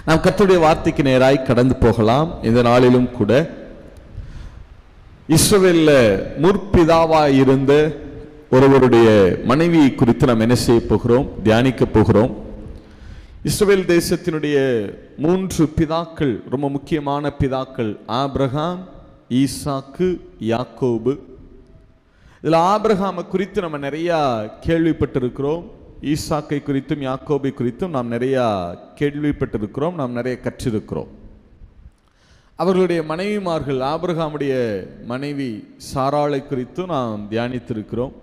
நாம் கர்த்தருடைய வார்த்தைக்கு நேராய் கடந்து போகலாம். இந்த நாளிலும் கூட இஸ்ரவேல்ல முற்பிதாவாய் இருந்த ஒருவருடைய மனைவியை குறித்து நாம் என்ன செய்ய போகிறோம், தியானிக்க போகிறோம். இஸ்ரவேல் தேசத்தினுடைய 3 பிதாக்கள், ரொம்ப முக்கியமான பிதாக்கள், ஆபிரகாம், ஈசாக்கு, யாக்கோபு. இதில் ஆபிரகாமை குறித்து நம்ம நிறைய கேள்விப்பட்டிருக்கிறோம். ஈசாக்கை குறித்தும் யாக்கோபை குறித்தும் நாம் நிறைய கேள்விப்பட்டிருக்கிறோம், நாம் நிறைய கற்றிருக்கிறோம். அவர்களுடைய மனைவிமார்கள், ஆபிரகாமுடைய மனைவி சாராளை குறித்தும் நாம் தியானித்திருக்கிறோம்.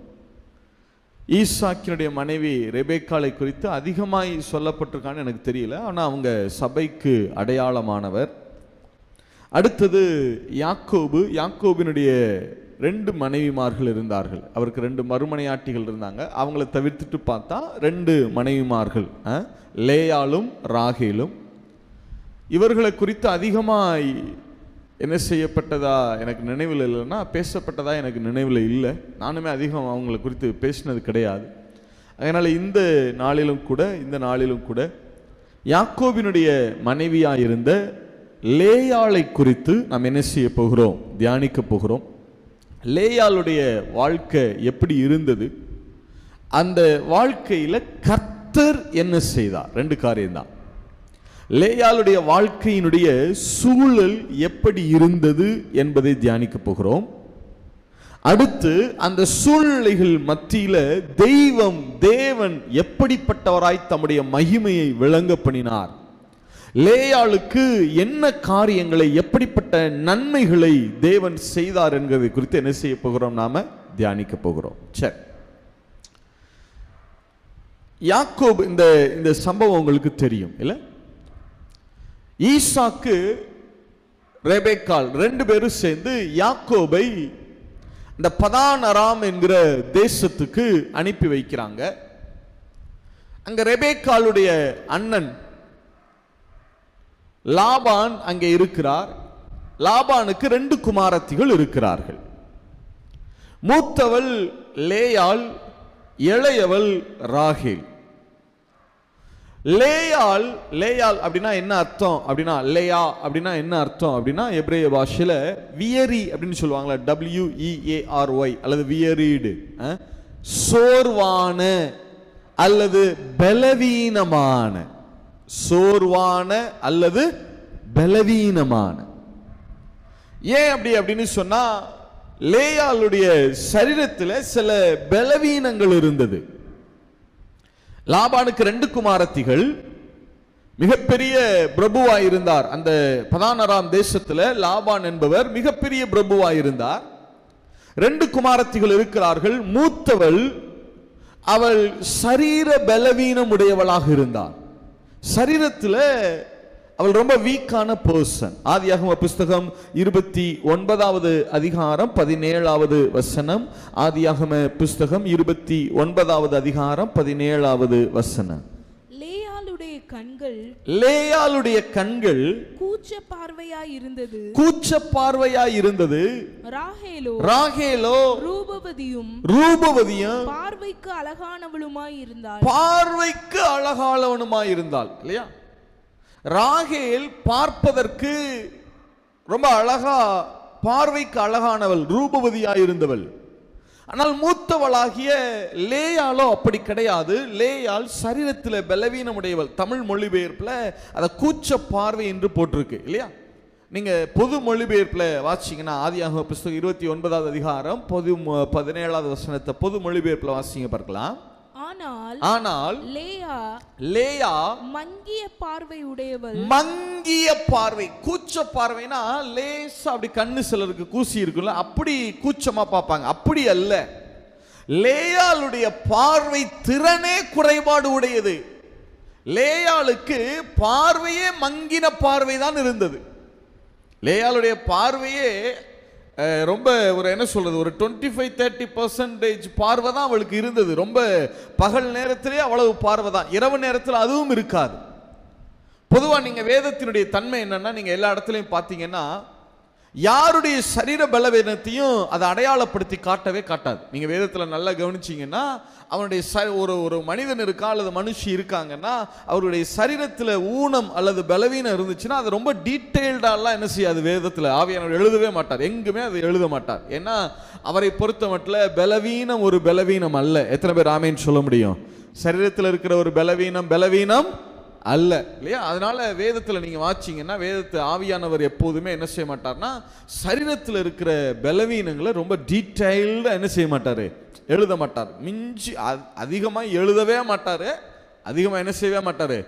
ஈசாக்கினுடைய மனைவி ரெபேக்காளை குறித்து அதிகமாய் சொல்லப்பட்டிருக்கான்னு எனக்கு தெரியல, ஆனால் அவங்க சபைக்கு அடையாளமானவர். அடுத்தது யாக்கோபு. யாக்கோபினுடைய 2 மனைவிமார்கள் இருந்தார்கள். அவருக்கு 2 மறுமனையாட்டிகள் இருந்தாங்க. அவங்கள தவிர்த்துட்டு பார்த்தா 2 மனைவிமார்கள், லேயாலும் ராகேலும். இவர்களை குறித்து அதிகமாய் என்ன செய்யப்பட்டதா எனக்கு நினைவில் இல்லைன்னா, பேசப்பட்டதா எனக்கு நினைவில் இல்லை. நானுமே அதிகம் அவங்களை குறித்து பேசினது கிடையாது. அதனால் இந்த நாளிலும் கூட யாக்கோபினுடைய மனைவியாக இருந்த லேயாளை குறித்து நாம் என்ன செய்ய போகிறோம், தியானிக்க போகிறோம். லேயாளுடைய வாழ்க்கை எப்படி இருந்தது, அந்த வாழ்க்கையில் கர்த்தர் என்ன செய்தார், 2 காரியம்தான். லேயாளுடைய வாழ்க்கையினுடைய சூழல் எப்படி இருந்தது என்பதை தியானிக்க போகிறோம். அடுத்து அந்த சூழ்நிலைகள் மத்தியில் தேவன் எப்படிப்பட்டவராய் தம்முடைய மகிமையை விளங்க பண்ணினார், லேயாளுக்கு என்ன காரியங்களை, எப்படிப்பட்ட நன்மைகளை தேவன் செய்தார் என்கிறதை குறித்து என்ன செய்ய போகிறோம், நாம தியானிக்க போகிறோம். சரி, யாக்கோபு, இந்த சம்பவம் உங்களுக்கு தெரியும் இல்ல? ஈசாக்கு, ரெபேக்காள் 2 பேரும் சேர்ந்து யாக்கோபை இந்த பதான் அராம் என்கிற தேசத்துக்கு அனுப்பி வைக்கிறாங்க. அங்க ரெபேக்காளுடைய அண்ணன் லாபான் அங்கே இருக்கிறார். லாபானுக்கு 2 குமாரத்திகள் இருக்கிறார்கள். மூத்தவள் லேயாள், இளையவள் ராகேல். லேயாள் அப்படின்னா என்ன அர்த்தம் அப்படின்னா, லேயா அப்படின்னா என்ன அர்த்தம் அப்படின்னா, எபிரேய பாஷையில வியரி அப்படின்னு சொல்லுவாங்களா, WEARY அல்லது வியரீடு, சோர்வான அல்லது பலவீனமான, சோர்வான அல்லது பலவீனமான. ஏன் அப்படின்னு சொன்னா, லேயாளுடைய சரீரத்தில் சில பலவீனங்கள் இருந்தது. லாபானுக்கு 2 குமாரத்திகள், மிகப்பெரிய பிரபுவாய் இருந்தார். அந்த பதானராம் தேசத்தில் லாபான் என்பவர் மிகப்பெரிய பிரபுவாய் இருந்தார். 2 குமாரத்திகள் இருக்கிறார்கள். மூத்தவள், அவள் சரீர பலவீனம் உடையவளாக இருந்தார். சரீரத்தில் அவள் ரொம்ப வீக்கான பர்சன். ஆதியாகம புஸ்தகம் 29வது அதிகாரம் 17வது வசனம். ஆதியாகம புஸ்தகம் 29வது அதிகாரம் 17வது வசனம். லேயாளுடைய கண்கள் கூச்ச பார்வையாய் இருந்தது. ராகேலோ ரூபவதியும் பார்வைக்கு அழகானவளுமாய் இருந்தாள் இல்லையா? ராகேல் பார்ப்பதற்கு ரொம்ப அழகா, பார்வைக்கு அழகானவள், ரூபவதியாய் இருந்தவள். ஆனால் மூத்தவளாகிய லேயாளோ அப்படி கிடையாது. லேயாள் சரீரத்தில் பலவீனமுடையவள். தமிழ் மொழிபெயர்ப்புல அதை கூச்ச பார்வை என்று போட்டிருக்கு இல்லையா? நீங்க பொது மொழிபெயர்ப்புல வாசிங்கன்னா, ஆதியாகம புஸ்தகம் 29வது அதிகாரம் 17வது வசனத்தை பொது மொழிபெயர்ப்புல வாசிங்க பார்க்கலாம். ஆனால் லேயா மங்கிய பார்வை உடையவள். மங்கிய பார்வை, கூச்ச பார்வைனா லேசா அப்படி கண்ணு சிலருக்கு கூசி இருக்குல்ல, அப்படி கூச்சமா பார்ப்பாங்க. அப்படி அல்ல, லேயாளுடைய பார்வை திறனே குறைபாடு உடையது. லேயாளுக்கு பார்வையே மங்கின பார்வை தான் இருந்தது. லேயாளுடைய பார்வையே ரொம்ப ஒரு என்ன சொல்றது, ஒரு 25-30% பார்வை தான் அவளுக்கு இருந்தது. ரொம்ப பகல் நேரத்திலே அவ்வளவு பார்வை தான், இரவு நேரத்தில் அதுவும் இருக்காது. பொதுவாக நீங்க வேதத்தினுடைய தன்மை என்னன்னா, நீங்க எல்லா இடத்துலையும் பார்த்தீங்கன்னா யாருடைய சரீர பலவீனத்தையும் அதை அடையாளப்படுத்தி காட்டவே காட்டாது. நீங்க வேதத்துல நல்லா கவனிச்சீங்கன்னா, அவனுடைய ஒரு மனிதன் இருக்கா அல்லது மனுஷி இருக்காங்கன்னா, அவருடைய சரீரத்துல ஊனம் அல்லது பலவீனம் இருந்துச்சுன்னா அது ரொம்ப டீட்டெயில்டாலாம் என்ன செய்யாது, வேதத்துல ஆவியானவர் எழுதவே மாட்டார், எங்குமே அதை எழுத மாட்டார். ஏன்னா அவரை பொறுத்த மட்டும் பலவீனம் ஒரு பலவீனம் அல்ல. எத்தனை பேர் ஆமேன்னு சொல்ல முடியும்? சரீரத்தில் இருக்கிற ஒரு பலவீனம் அல்ல, இல்லையா? அதனால வேதத்தில் நீங்க வாசிச்சீங்கன்னா, வேதத்தை ஆவியானவர் எப்போதுமே என்ன செய்ய மாட்டார்னா, சரீரத்தில் இருக்கிற பலவீனங்களை ரொம்ப டீட்டெயில்டா என்ன செய்ய மாட்டாரு, எழுத மாட்டார். மிஞ்சி அதிகமாக எழுதவே மாட்டாரு, அதிகமாக என்ன செய்யவே மாட்டாரு,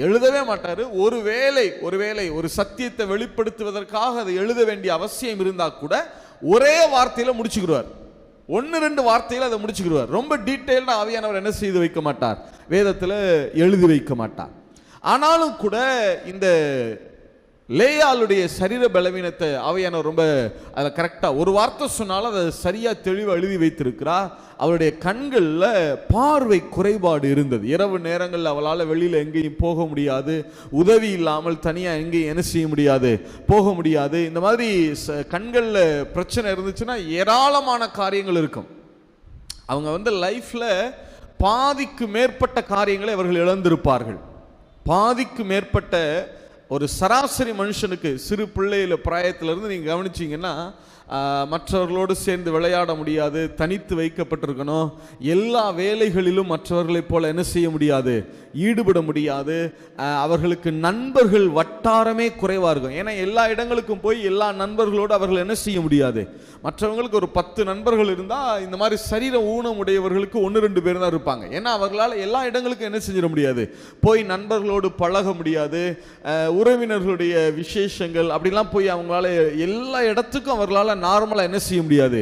எழுதவே மாட்டாரு. ஒருவேளை ஒரு சத்தியத்தை வெளிப்படுத்துவதற்காக அதை எழுத வேண்டிய அவசியம் இருந்தா கூட ஒரே வார்த்தையில முடிச்சுக்கிடுவார், 1-2 வார்த்தையில அதை முடிச்சுக்கிடுவார். ரொம்ப டீட்டெயில்டா ஆவியானவர் என்ன செய்து வைக்க மாட்டார், வேதத்தில் எழுதி வைக்க மாட்டார். ஆனாலும் கூட இந்த லேயாளுடைய சரீர பலவீனத்தை ஆவியானவர் ரொம்ப அதை கரெக்டாக ஒரு வார்த்தை சொன்னாலும் அதை சரியாக தெளிவாக எழுதி வைத்திருக்கிறார். அவளுடைய கண்களில் பார்வை குறைபாடு இருந்தது. இரவு நேரங்களில் அவளால் வெளியில் எங்கேயும் போக முடியாது, உதவி இல்லாமல் தனியாக எங்கேயும் என்ன செய்ய முடியாது, போக முடியாது. இந்த மாதிரி கண்களில் பிரச்சனை இருந்துச்சுன்னா ஏராளமான காரியங்கள் இருக்கும். அவங்க லைஃப்பில் பாதிக்கு மேற்பட்ட காரியங்களை அவர்கள் இழந்திருப்பார்கள். பாதிக்கு மேற்பட்ட ஒரு சராசரி மனுஷனுக்கு, சிறு பிள்ளையில பிராயத்திலிருந்து நீங்கள் கவனிச்சிங்கன்னா, மற்றவர்களோடு சேர்ந்து விளையாட முடியாது, தனித்து வைக்கப்பட்டிருக்கணும், எல்லா வேலைகளிலும் மற்றவர்களைப் போல என்ன செய்ய முடியாது, ஈடுபட முடியாது. அவர்களுக்கு நண்பர்கள் வட்டாரமே குறைவாக இருக்கும். ஏன்னா எல்லா இடங்களுக்கும் போய் எல்லா நண்பர்களோடு அவர்கள் என்ன செய்ய முடியாது. மற்றவங்களுக்கு ஒரு 10 நண்பர்கள் இருந்தால் இந்த மாதிரி சரீர ஊனம் உடையவர்களுக்கு 1-2 பேர் தான் இருப்பாங்க. ஏன்னா அவர்களால் எல்லா இடங்களுக்கும் என்ன செஞ்சிட முடியாது, போய் நண்பர்களோடு பழக முடியாது. உறவினர்களுடைய விசேஷங்கள் அப்படிலாம் போய் அவங்களால எல்லா இடத்துக்கும் அவர்களால் நார்மலாக என்ன செய்ய முடியாது,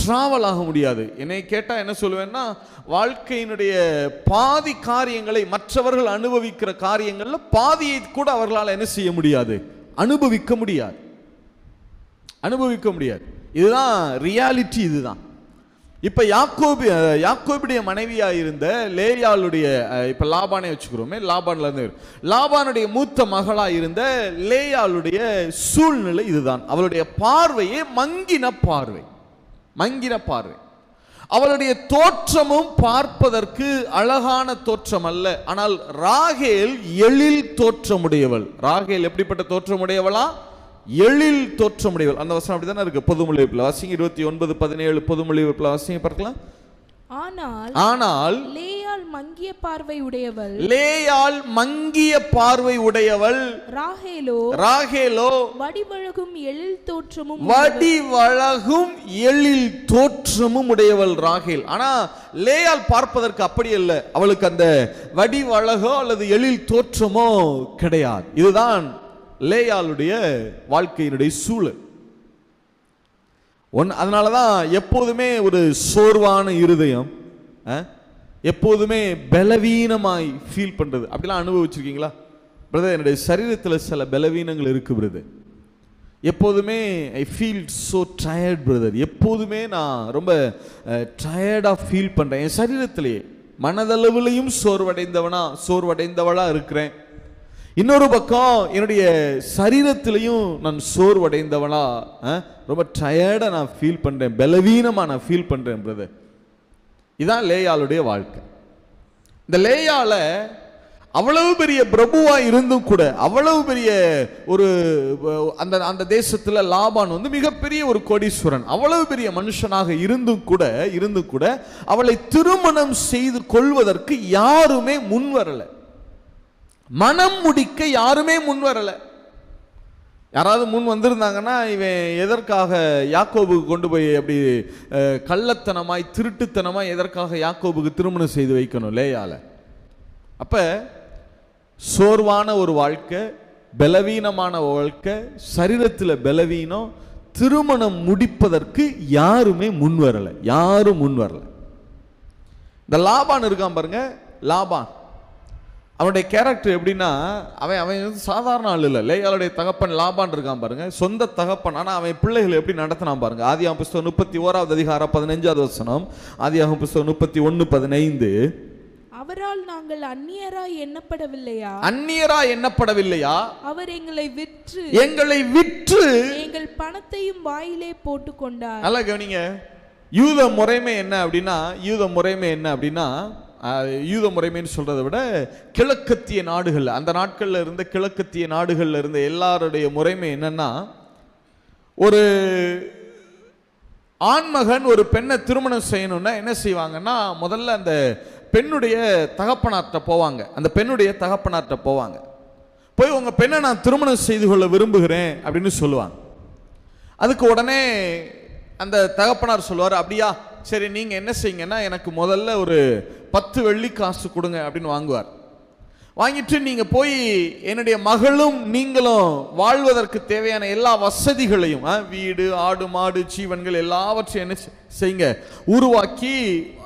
டிராவல் ஆக முடியாது. என்னை கேட்டால் என்ன சொல்லுவேன்னா, வாழ்க்கையினுடைய பாதி காரியங்களை, மற்றவர்கள் அனுபவிக்கிற காரியங்களில் பாதியை கூட அவர்களால் என்ன செய்ய முடியாது, அனுபவிக்க முடியாது. இதுதான் ரியாலிட்டி. இதுதான் இப்ப யாக்கோபுடைய மனைவியா இருந்த லேயாளுடைய, இப்ப லாபானை வச்சுக்கிறோமே, லாபானுடைய மூத்த மகளா இருந்த லேயாளுடைய சூழ்நிலை இதுதான். அவளுடைய பார்வையே மங்கின பார்வை. அவளுடைய தோற்றமும் பார்ப்பதற்கு அழகான தோற்றம் அல்ல. ஆனால் ராகேல் எழில் தோற்றமுடையவள். ராகேல் எப்படிப்பட்ட தோற்றமுடையவளா? எழில் தோற்றமுடையவள். அந்த வசனம் அப்படிதானே இருக்கு. பொதுமொழிபுல வாசிங்க 29:17. பொதுமொழிபுல வாசிங்க பார்க்கலாம். ஆனால் லேயாள் மங்கிய பார்வை உடையவள், ராகேலோ வடிவழகும் எழில் தோற்றமும் உடையவள். ராகேல். ஆனா லேயாள் பார்ப்பதற்கு அப்படி அல்ல. அவளுக்கு அந்த வடிவழகோ அல்லது எழில் தோற்றமோ கிடையாது. இதுதான் லேயாளுடைய வாழ்க்கையினுடைய சூழல். அதனாலதான் எப்போதுமே ஒரு சோர்வான இருதயம், எப்போதுமே பலவீனமாய் ஃபீல் பண்றது, அப்படிலாம் அனுபவிச்சிருக்கீங்களா பிரதர்? என்னுடைய சரீரத்தில் சில பலவீனங்கள் இருக்கு பிரதர். எப்போதுமே I feel so tired brother. எப்போதுமே நான் ரொம்ப டயர்டாக ஃபீல் பண்றேன். என் சரீரத்திலேயே மனதளவிலையும் சோர்வடைந்தவளா இருக்கிறேன். இன்னொரு பக்கம் என்னுடைய சரீரத்திலையும் நான் சோர்வடைந்தவனா, ரொம்ப டயர்டா நான் ஃபீல் பண்றேன், பலவீனமா நான் ஃபீல் பண்றேன் பிரதர். இதான் லேயாளுடைய வாழ்க்கை. இந்த லேயால அவ்வளவு பெரிய பிரபுவா இருந்தும் கூட, அவ்வளவு பெரிய ஒரு அந்த தேசத்துல லாபான் மிகப்பெரிய ஒரு கோடீஸ்வரன், அவ்வளவு பெரிய மனுஷனாக இருந்தும் கூட அவளை திருமணம் செய்து கொள்வதற்கு யாருமே முன் வரல. மனம் முடிக்க யாருமே முன் வரல. யாராவது முன் வந்திருந்தாங்கன்னா இவன் எதற்காக யாக்கோபுக்கு கொண்டு போய் அப்படி கள்ளத்தனமாய் திருட்டுத்தனமாய் எதற்காக யாக்கோபுக்கு திருமணம் செய்து வைக்கணும் லேயால? அப்ப சோர்வான ஒரு வாழ்க்கை, பலவீனமான வாழ்க்கை, சரீரத்தில் பலவீனம், திருமணம் முடிப்பதற்கு யாருமே முன் வரல. இந்த லாபான் இருக்கான் பாருங்க. லாபான் அவனுடைய கேரக்டர் எப்படின்னா, அவன் சாதாரண ஆள் இல்லை. லேயாளுடைய தகப்பன் லாபான் இருக்கான் பாருங்க, சொந்த தகப்பன். ஆனால் அவன் பிள்ளைகளை எப்படி நடத்தினான் பாருங்க. ஆதியாகமம் புஸ்தகம் 31 அதிகாரம் 15 வசனம். ஆதியாகமம் புஸ்தகம் 31:15. அவரால் நாங்கள் அந்நியராய் எண்ணப்படவில்லையா? அந்நியராய் எண்ணப்படவில்லையா? அவர் எங்களை விற்று எங்கள் பணத்தையும் வாயிலே போட்டு கொண்டார். நல்லா கவனிங்க. யூத முறைமை என்ன அப்படின்னா, யூத முறைமைன்னு சொல்றதை விட கிழக்கத்திய நாடுகள், அந்த நாட்கள்ல இருந்த கிழக்கத்திய நாடுகள்ல இருந்த எல்லாருடைய முறைமை என்னன்னா, ஒரு ஆண்மகன் ஒரு பெண்ணை திருமணம் செய்யணும்னா என்ன செய்வாங்கன்னா, முதல்ல அந்த பெண்ணுடைய தகப்பனார்ட்ட போவாங்க. போய் உங்க பெண்ணை நான் திருமணம் செய்து கொள்ள விரும்புகிறேன் அப்படின்னு சொல்லுவாங்க. அதுக்கு உடனே அந்த தகப்பனார் சொல்லுவார், அப்படியா சரி நீங்க என்ன செய்யுங்கன்னா எனக்கு முதல்ல ஒரு 10 வெள்ளி காசு கொடுங்க அப்படின்னு வாங்குவார். வாங்கிட்டு நீங்க போய் என்னுடைய மகளும் நீங்களும் வாழ்வதற்கு தேவையான எல்லா வசதிகளையும், வீடு, ஆடு, மாடு, ஜீவன்கள் எல்லாவற்றையும் என்ன செய்யுங்க, உருவாக்கி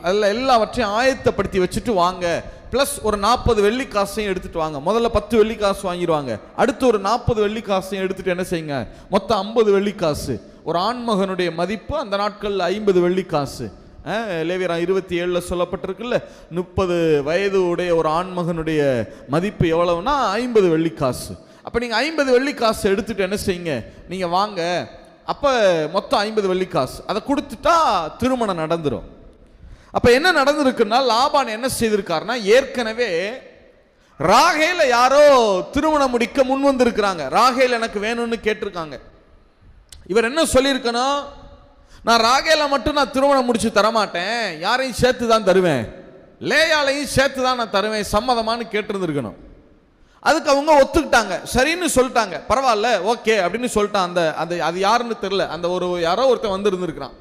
அதில் எல்லாவற்றையும் ஆயத்தப்படுத்தி வச்சுட்டு வாங்க. பிளஸ் ஒரு 40 வெள்ளி காசையும் எடுத்துட்டு வாங்க. முதல்ல 10 வெள்ளி காசு வாங்கிடுவாங்க. அடுத்து ஒரு 40 வெள்ளி காசையும் எடுத்துட்டு என்ன செய்யுங்க, மொத்தம் 50 வெள்ளி காசு. ஒரு ஆண்மகனுடைய மதிப்பு அந்த நாட்களில் 50 வெள்ளி காசு. லேவியராம் 27 சொல்லப்பட்டிருக்குல்ல, 30 வயது உடைய ஒரு ஆண்மகனுடைய மதிப்பு எவ்வளவுனா 50 வெள்ளி காசு. அப்ப நீங்க 50 வெள்ளி காசு எடுத்துட்டு என்ன செய்யுங்க, நீங்க வாங்க. அப்ப மொத்தம் 50 வெள்ளி காசு அதை கொடுத்துட்டா திருமணம் நடந்துரும். அப்ப என்ன நடந்திருக்குன்னா, லாபான் என்ன செய்திருக்காருன்னா, ஏற்கனவே ராகேல யாரோ திருமணம் முடிக்க முன் வந்திருக்கிறாங்க. ராகேல் எனக்கு வேணும்னு கேட்டிருக்காங்க. இவர் என்ன சொல்லியிருக்கணும், நான் ராகேல மட்டும் நான் திருமணம் முடிச்சு தரமாட்டேன், யாரையும் சேர்த்து தான் தருவேன், லேயாலையும் சேர்த்து தான் நான் தருவேன், சம்மதமானு கேட்டிருந்திருக்கணும். அதுக்கு அவங்க ஒத்துக்கிட்டாங்க, சரின்னு சொல்லிட்டாங்க. பரவாயில்ல ஓகே அப்படின்னு சொல்லிட்டான். அது யாருன்னு தெரியல, அந்த யாரோ ஒருத்தன் வந்து இருந்திருக்கிறான்.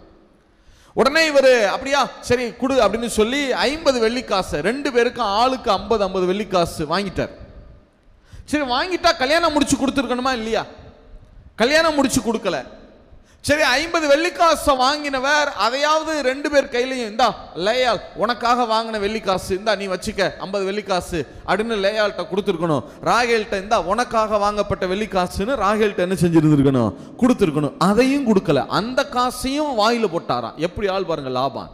உடனே இவர் அப்படியா சரி கொடு அப்படின்னு சொல்லி 50 வெள்ளி காசு 2 பேருக்கும் ஆளுக்கு 50 வெள்ளி காசு வாங்கிட்டார். சரி வாங்கிட்டா கல்யாணம் முடிச்சு கொடுத்துருக்கணுமா இல்லையா? கல்யாணம் முடிச்சு கொடுக்கல. சரி 50 வெள்ளி காசை வாங்கினவர் அதையாவது 2 பேர் கையிலையும், இந்தா லேயால் உனக்காக வாங்கின வெள்ளி காசு, இந்தா நீ வச்சுக்க 50 வெள்ளி காசு அப்படின்னு லேயால்கிட்ட கொடுத்துருக்கணும். ராகேல்கிட்ட இந்தா உனக்காக வாங்கப்பட்ட வெள்ளி காசுன்னு ராகேல்கிட்ட என்ன செஞ்சிருந்திருக்கணும், கொடுத்துருக்கணும். அதையும் கொடுக்கல. அந்த காசையும் வாயில போட்டாராம். எப்படி ஆள் பாருங்க லாபான்.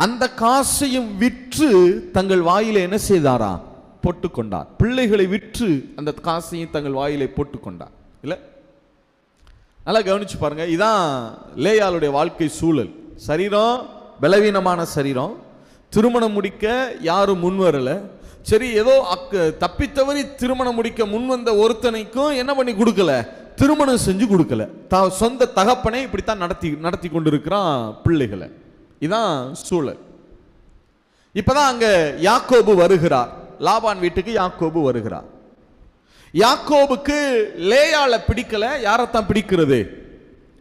அந்த காசையும் விற்று தங்கள் வாயில என்ன செய்தாரா, போட்டுக்கொண்டார். பிள்ளைகளை விற்று அந்த காசையும் தங்கள் வாயிலை போட்டுக்கொண்டார். இல்ல, நல்லா கவனிச்சு பாருங்க. இதான் லேயாளுடைய வாழ்க்கை சூழல். சரீரம் பலவீனமான சரீரம், திருமணம் முடிக்க யாரும் முன் வரல. சரி ஏதோ தப்பித்தவரி திருமணம் முடிக்க முன் வந்த ஒருத்தனைக்கும் என்ன பண்ணி கொடுக்கல, திருமணம் செஞ்சு கொடுக்கல. சொந்த தகப்பனை இப்படித்தான் நடத்தி கொண்டிருக்கிறான் பிள்ளைகளை. இதான் சூழல். இப்பதான் அங்க யாக்கோபு வருகிறார். லாபான் வீட்டுக்கு யாக்கோபு வருகிறார். யாக்கோபுக்கு லேயால பிடிக்கல, யாரைத்தான் பிடிக்கிறது,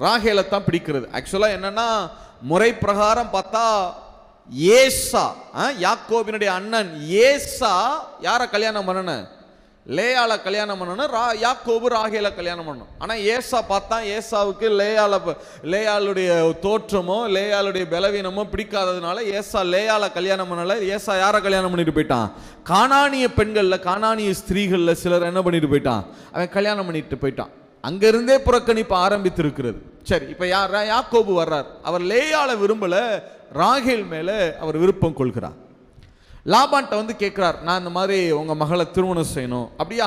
ராகேலை தான் பிடிக்கிறது. ஆக்சுவலா என்னன்னா, முறை பிரகாரம் பார்த்தா ஏசா, யாக்கோபினுடைய அண்ணன் ஏசா யாரை கல்யாணம் பண்ணணும், லேயால கல்யாணம் பண்ணணும். யாக்கோபு ராகேல கல்யாணம் பண்ணணும். ஆனா ஏசா பார்த்தா ஏசாவுக்கு லேயாளுடைய தோற்றமோ லேயாளுடைய பலவீனமோ பிடிக்காததுனால ஏசா லேயால கல்யாணம் பண்ணல. ஏசா யாரை கல்யாணம் பண்ணிட்டு போயிட்டான், கானானிய பெண்கள்ல கானானிய ஸ்திரீகள்ல சிலர் என்ன பண்ணிட்டு போயிட்டான், அவன் கல்யாணம் பண்ணிட்டு போயிட்டான். அங்கிருந்தே புறக்கணிப்பு ஆரம்பித்து இருக்கிறது. சரி இப்ப யாக்கோபு வர்றார். அவர் லேயால விரும்பல, ராகேல் மேல அவர் விருப்பம் கொள்கிறார். லாபான்ட்ட வந்து கேட்கிறார், நான் இந்த மாதிரி உங்க மகளை திருமணம் செய்யணும். அப்படியா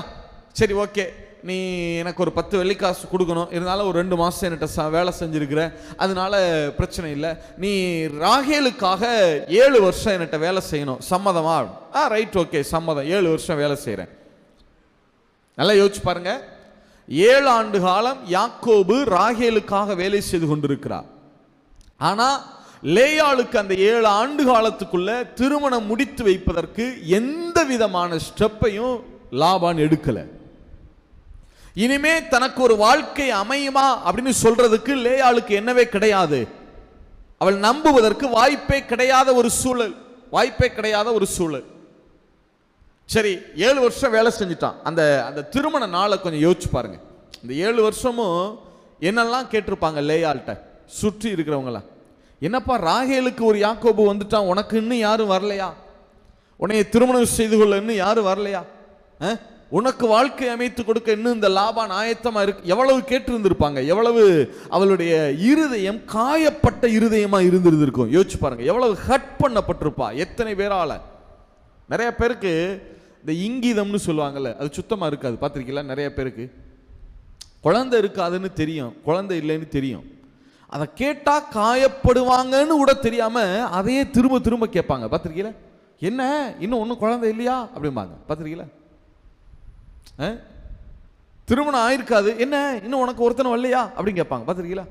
சரி ஓகே, நீ எனக்கு ஒரு 10 வெள்ளிக்காசு கொடுக்கணும், இருந்தாலும் ஒரு 2 மாசம் என்கிட்ட வேலை செஞ்சிருக்கிற, அதனால பிரச்சனை இல்லை. நீ ராகேலுக்காக 7 வருஷம் என்கிட்ட வேலை செய்யணும், சம்மதமா? ரைட் ஓகே சம்மதம், 7 வருஷம் வேலை செய்யறேன். நல்லா யோசிச்சு பாருங்க. 7 ஆண்டு காலம் யாக்கோபு ராகேலுக்காக வேலை செய்து கொண்டிருக்கிறார். ஆனா லேயாளுக்கு அந்த 7 ஆண்டு காலத்துக்குள்ள திருமணம் முடித்து வைப்பதற்கு எந்த விதமான ஸ்டெப்பையும் லாபான் எடுக்கல. இனிமே தனக்கு ஒரு வாழ்க்கை அமையுமா அப்படின்னு சொல்றதுக்கு லேயாளுக்கு என்னவே கிடையாது. அவள் நம்புவதற்கு வாய்ப்பே கிடையாத ஒரு சூழல். சரி 7 வருஷம் வேலை செஞ்சுட்டான். அந்த திருமண நாளை கொஞ்சம் யோசிச்சு பாருங்க. இந்த 7 வருஷமும் என்னெல்லாம் கேட்டிருப்பாங்க லேயாள்கிட்ட சுற்றி இருக்கிறவங்களாம். என்னப்பா ராகேலுக்கு ஒரு யாக்கோபு வந்துட்டான், உனக்கு இன்னும் யாரும் வரலையா, உன்னைய திருமணம் செய்து கொள்ள இன்னும் யாரும் வரலையா, உனக்கு வாழ்க்கை அமைத்து கொடுக்க இன்னும் இந்த லாபான் ஆயத்தமா இருக்கு, எவ்வளவு கேட்டிருந்திருப்பாங்க. எவ்வளவு அவளுடைய இருதயம் காயப்பட்ட இருதயமா இருந்திருக்கும். யோசிச்சு பாருங்க, எவ்வளவு ஹர்ட் பண்ணப்பட்டிருப்பா, எத்தனை பேரால. நிறைய பேருக்கு இந்த இங்கீதம்னு சொல்லுவாங்கல்ல, அது சுத்தமாக இருக்காது. பார்த்துருக்கீங்களா? நிறைய பேருக்கு குழந்தை இருக்காதுன்னு தெரியும், குழந்தை இல்லைன்னு தெரியும். அதை கேட்டால் காயப்படுவாங்கன்னு கூட தெரியாமல் அதையே திரும்ப திரும்ப கேட்பாங்க. பார்த்துருக்கீங்களா? என்ன இன்னும் ஒன்றும் குழந்தை இல்லையா அப்படிம்பாங்க. பார்த்துருக்கீங்களா? திருமணம் ஆயிருக்காது, என்ன இன்னும் உனக்கு ஒருத்தனை வரலையா அப்படின்னு கேட்பாங்க. பார்த்துருக்கீங்களா?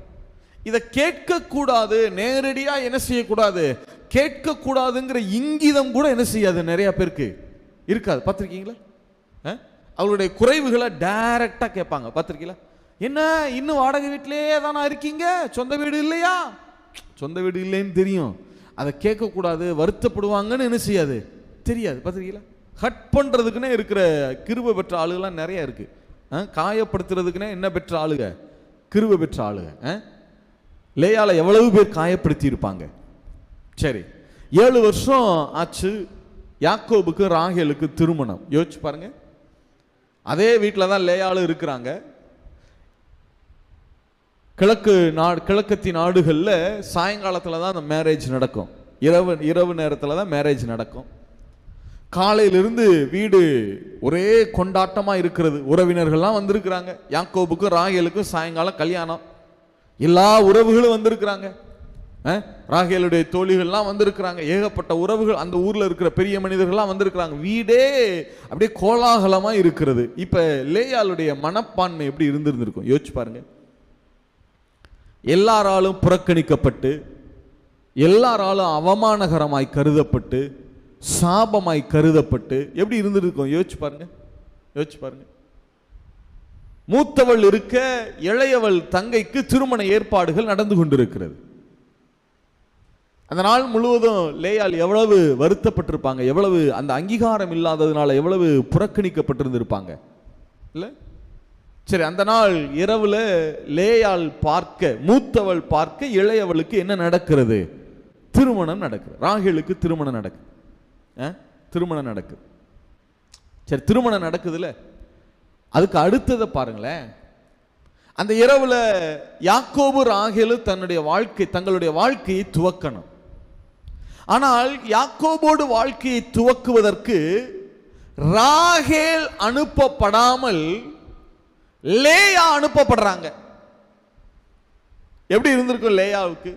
இதை கேட்கக்கூடாது, நேரடியாக என்ன செய்யக்கூடாது, கேட்கக்கூடாதுங்கிற இங்கிதம் கூட என்ன செய்யாது, நிறைய பேருக்கு இருக்காது. பார்த்துருக்கீங்களா? அவங்களுடைய குறைவுகளை டைரக்டாக கேட்பாங்க. பார்த்துருக்கீங்களா? என்ன இன்னும் வாடகை வீட்டிலேயே தானே இருக்கீங்க, சொந்த வீடு இல்லையா? சொந்த வீடு இல்லைன்னு தெரியும், அதை கேட்கக்கூடாது, வருத்தப்படுவாங்கன்னு என்ன செய்யாது, தெரியாது. பார்த்துருக்கீங்களா? ஹட் பண்ணுறதுக்குன்னே இருக்கிற கிருபை பெற்ற ஆளுகள்லாம் நிறைய இருக்கு. காயப்படுத்துறதுக்குன்னே என்ன பெற்ற ஆளுக, கிருபை பெற்ற ஆளுக. லேயால எவ்வளவு பேர் காயப்படுத்தி இருப்பாங்க. சரி, 7 வருஷம் ஆச்சு யாக்கோபுக்கு ராகேலுக்கு திருமணம். யோசிச்சு பாருங்க. அதே வீட்டில் தான் லேயாலும் இருக்கிறாங்க. கிழக்கத்தி நாடுகளில் சாயங்காலத்தில் தான் அந்த மேரேஜ் நடக்கும். இரவு நேரத்தில் தான் மேரேஜ் நடக்கும். காலையிலிருந்து வீடு ஒரே கொண்டாட்டமாக இருக்கிறது. உறவினர்கள்லாம் வந்திருக்கிறாங்க. யாக்கோபுக்கும் ராகேலுக்கும் சாயங்காலம் கல்யாணம். எல்லா உறவுகளும் வந்திருக்கிறாங்க. ராகேலுடைய தோழிகள்லாம் வந்திருக்கிறாங்க. ஏகப்பட்ட உறவுகள், அந்த ஊரில் இருக்கிற பெரிய மனிதர்கள்லாம் வந்திருக்கிறாங்க. வீடே அப்படியே கோலாகலமாக இருக்கிறது. இப்போ லேயாளுடைய மனப்பான்மை எப்படி இருந்திருந்திருக்கும் யோசிச்சு பாருங்க. எல்லாராலும் புறக்கணிக்கப்பட்டு, எல்லாராலும் அவமானகரமாய் கருதப்பட்டு, சாபமாய் கருதப்பட்டு எப்படி இருந்திருக்கும் யோசிச்சு பாருங்க. யோசிச்சு பாருங்க. மூத்தவள் இருக்க இளையவள் தங்கைக்கு திருமண ஏற்பாடுகள் நடந்து கொண்டிருக்கிறது. அந்த நாள் முழுவதும் லேயாள் எவ்வளவு வருத்தப்பட்டிருப்பாங்க, எவ்வளவு அந்த அங்கீகாரம் இல்லாததுனால எவ்வளவு புறக்கணிக்கப்பட்டிருந்திருப்பாங்க இல்லை? சரி, அந்த நாள் இரவுல லேயாள் பார்க்க, மூத்தவள் பார்க்க இளையவளுக்கு என்ன நடக்கிறது, திருமணம் நடக்குது. ராகேலுக்கு திருமணம் நடக்குது. திருமணம் நடக்குது. சரி, திருமணம் நடக்குதுல்ல, அதுக்கு அடுத்ததை பாருங்களேன். அந்த இரவுல யாக்கோபு ராகேலு தங்களுடைய வாழ்க்கையை துவக்கணும். ஆனால் யாக்கோபோடு வாழ்க்கையை துவக்குவதற்கு ராகேல் அனுப்பப்படாமல் லேயா அனுப்பப்படுறாங்க. எப்படி இருந்திருக்கும் லேயாவுக்கு?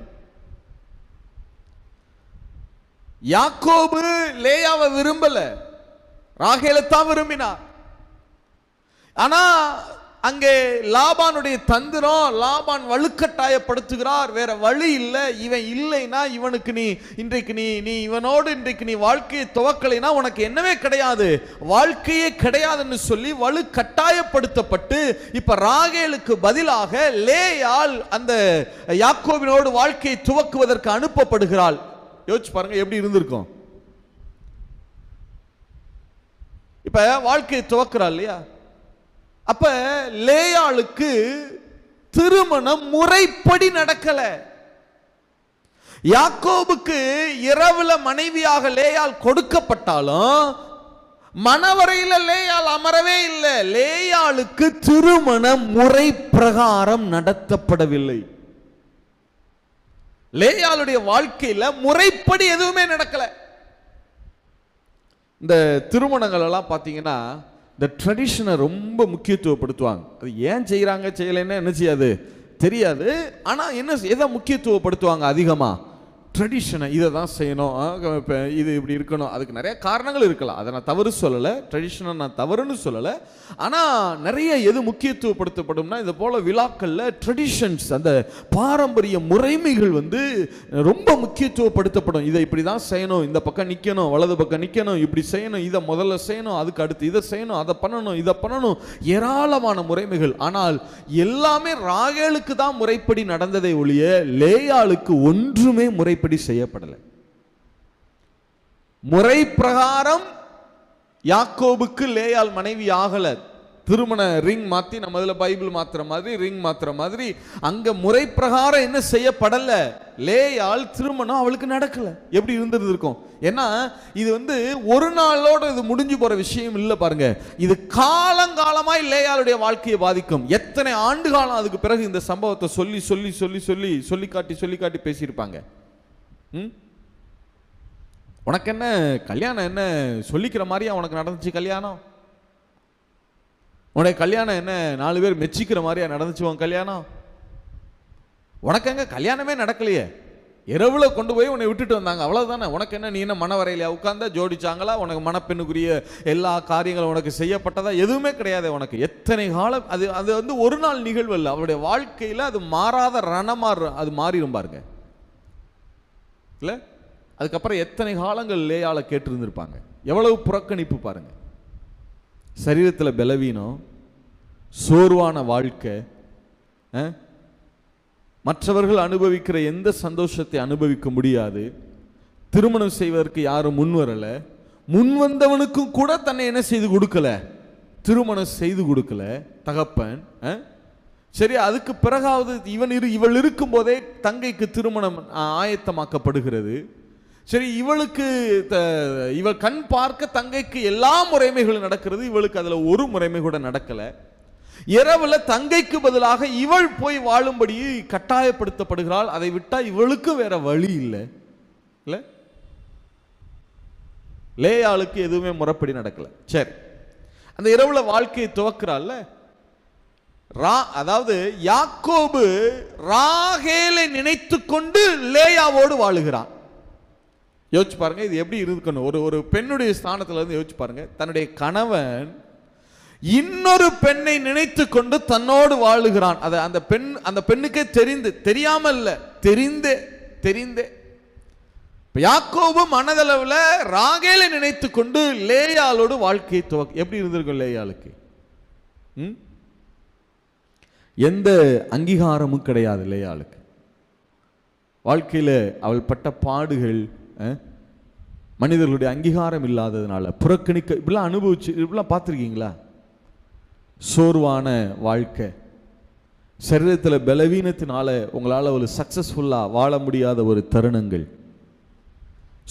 யாக்கோபு லேயாவை விரும்பல, ராகேலை தான் விரும்பினார். ஆனா அங்கே லாபானுடைய தந்திரம், லாபான் வலுக்கட்டாயப்படுத்துகிறார். வேற வழி இல்லை, இவன் இல்லைன்னா இவனுக்கு இன்றைக்கு நீ இவனோடு இன்றைக்கு நீ வாழ்க்கையை துவக்கலைன்னா உனக்கு என்னவே கிடையாது, வாழ்க்கையே கிடையாதுன்னு சொல்லி வலுக்கட்டாயப்படுத்தப்பட்டு இப்ப ராகேலுக்கு பதிலாக லேயாள் அந்த யாக்கோபினோடு வாழ்க்கையை துவக்குவதற்கு அனுப்பப்படுகிறாள். யோசிச்சு பாருங்க எப்படி இருந்திருக்கும். இப்ப வாழ்க்கையை துவக்கிறாள் இல்லையா? அப்ப லேயாளுக்கு திருமணம் முறைப்படி நடக்கல. யாக்கோபுக்கு இரவுல மனைவியாக லேயாள் கொடுக்கப்பட்டாலும் மணவரையில லேயாள் அமரவே இல்லை. லேயாளுக்கு திருமணம் முறை பிரகாரம் நடத்தப்படவில்லை. லேயாளுடைய வாழ்க்கையில முறைப்படி எதுவுமே நடக்கல. இந்த திருமணங்கள் எல்லாம் பார்த்தீங்கன்னா இந்த ட்ரெடிஷனை ரொம்ப முக்கியத்துவப்படுத்துவாங்க. அது ஏன் செய்கிறாங்க செய்யலைன்னு என்ன செய்யாது தெரியாது. ஆனால் எதை முக்கியத்துவப்படுத்துவாங்க அதிகமாக? ட்ரெடிஷனை, இதை தான் செய்யணும், இப்போ இது இப்படி இருக்கணும். அதுக்கு நிறைய காரணங்கள் இருக்கலாம், அதை நான் தவறு சொல்லலை, ட்ரெடிஷனை நான் தவறுன்னு சொல்லலை. ஆனால் நிறைய எது முக்கியத்துவப்படுத்தப்படும்னா இது போல் விழாக்களில் ட்ரெடிஷன்ஸ், அந்த பாரம்பரிய முறைமைகள் ரொம்ப முக்கியத்துவப்படுத்தப்படும். இதை இப்படி தான் செய்யணும், இந்த பக்கம் நிற்கணும், வலது பக்கம் நிற்கணும், இப்படி செய்யணும், இதை முதல்ல செய்யணும், அதுக்கு அடுத்து இதை செய்யணும், அதை பண்ணணும், இதை பண்ணணும், ஏராளமான முறைமைகள். ஆனால் எல்லாமே ராகேலுக்கு தான் முறைப்படி நடந்ததை ஒழிய லேயாளுக்கு ஒன்றுமே முறைப்படி செய்யப்படலை. முறை பிரகாரம் யாக்கோபுக்கு லேயாள் மனைவி ஆகல. திருமண ரிங் மாத்தி, நம்ம இதுல பைபிள் மாத்திர மாதிரி ரிங் மாத்திர மாதிரி அங்க முறை பிரகாரம் என்ன செய்யப்படல. லேயாள் திருமணம் அவளுக்கு நடக்கல. எப்படி இருந்திருக்கும்? ஏன்னா இது ஒரு நாளோட இது முடிஞ்சு போற விஷயம் இல்லை. பாருங்க, இது காலங்காலமாய் லேயாளுடைய வாழ்க்கையை பாதிக்கும். எத்தனை ஆண்டு காலம் அதுக்கு பிறகு இந்த சம்பவத்தை சொல்லி சொல்லி சொல்லி சொல்லி சொல்லி காட்டி பேசியிருப்பாங்க. உனக்கு என்ன கல்யாணம் என்ன சொல்லிக்கிற மாதிரியா உனக்கு நடந்துச்சு கல்யாணம்? உனக்கு கல்யாணம் என்ன 4 பேர் மெச்சிக்கிற மாதிரியா நடந்துச்சு உன் கல்யாணம்? உனக்கு எங்க கல்யாணமே நடக்கலையே, இரவுல கொண்டு போய் உன்னை விட்டுட்டு வந்தாங்க, அவ்வளவுதானே. உனக்கு என்ன, நீ என்ன மனவரையிலையா உட்கார்ந்தா? ஜோடிச்சாங்களா? உனக்கு மணப்பெண்ணுக்குரிய எல்லா காரியங்களும் உனக்கு செய்யப்பட்டதா? எதுவுமே கிடையாது உனக்கு. எத்தனை காலம் அது அது வந்து ஒரு நாள் நிகழ்வு இல்லை, அவருடைய வாழ்க்கையில் அது மாறாத ரணமாறு அது மாறிடும் பாருங்க இல்லை. அதுக்கப்புறம் எத்தனை காலங்கள் லேயால கேட்டிருந்திருப்பாங்க, எவ்வளவு புறக்கணிப்பு பாருங்க. சரீரத்தில் பலவீனம், சோர்வான வாழ்க்கை, மற்றவர்கள் அனுபவிக்கிற எந்த சந்தோஷத்தை அனுபவிக்க முடியாது. திருமணம் செய்வதற்கு யாரும் முன் வரல, முன் வந்தவனுக்கும் கூட தன்னை என்ன செய்து கொடுக்கல, திருமணம் செய்து கொடுக்கல தகப்பன். சரி, அதுக்கு பிறகாவது இவள் இருக்கும் போதே தங்கைக்கு திருமணம் ஆயத்தமாக்கப்படுகிறது. சரி, இவள் கண் பார்க்க தங்கைக்கு எல்லா முறைமைகளும் நடக்கிறது, இவளுக்கு அதுல ஒரு முறைமை கூட நடக்கல. இரவுல தங்கைக்கு பதிலாக இவள் போய் வாழும்படி கட்டாயப்படுத்தப்படுகிறாள். அதை விட்டா இவளுக்கு வேற வழி இல்லை. லேயாளுக்கு எதுவுமே முறைப்படி நடக்கல. சரி, அந்த இரவுல வாழ்க்கையை துவக்கிறாள். அதாவது யாக்கோபு ராகேலை நினைத்து கொண்டு லேயாவோடு வாழுகிறான். யோசிச்சு பாருங்க, இது எப்படி இருக்கணும். ஒரு பெண்ணுடைய ஸ்தானத்துல இருந்து யோசிச்சு பாருங்க. தன்னுடைய கணவன் இன்னொரு பெண்ணை நினைத்து கொண்டு தன்னோடு வாழுகிறான். அந்த பெண்ணுக்கே தெரியாம இல்ல, தெரிந்தே யாக்கோபு மனதளவுல ராகேலை நினைத்து கொண்டு லேயாளோடு வாழ்க்கையை எப்படி இருந்திருக்கும் லேயாளுக்கு? எந்த அங்கீகாரமும் கிடையாது லேயாளுக்கு. வாழ்க்கையில அவள் பட்ட பாடுகள், மனிதர்களுடைய அங்கீகாரம் இல்லாததுனால புறக்கணிக்க, இப்படிலாம் அனுபவிச்சு, இப்படிலாம் பார்த்துருக்கீங்களா? சோர்வான வாழ்க்கை, சரீரத்தில் பலவீனத்தினால உங்களால் ஒரு சக்சஸ்ஃபுல்லாக வாழ முடியாத ஒரு தருணங்கள்,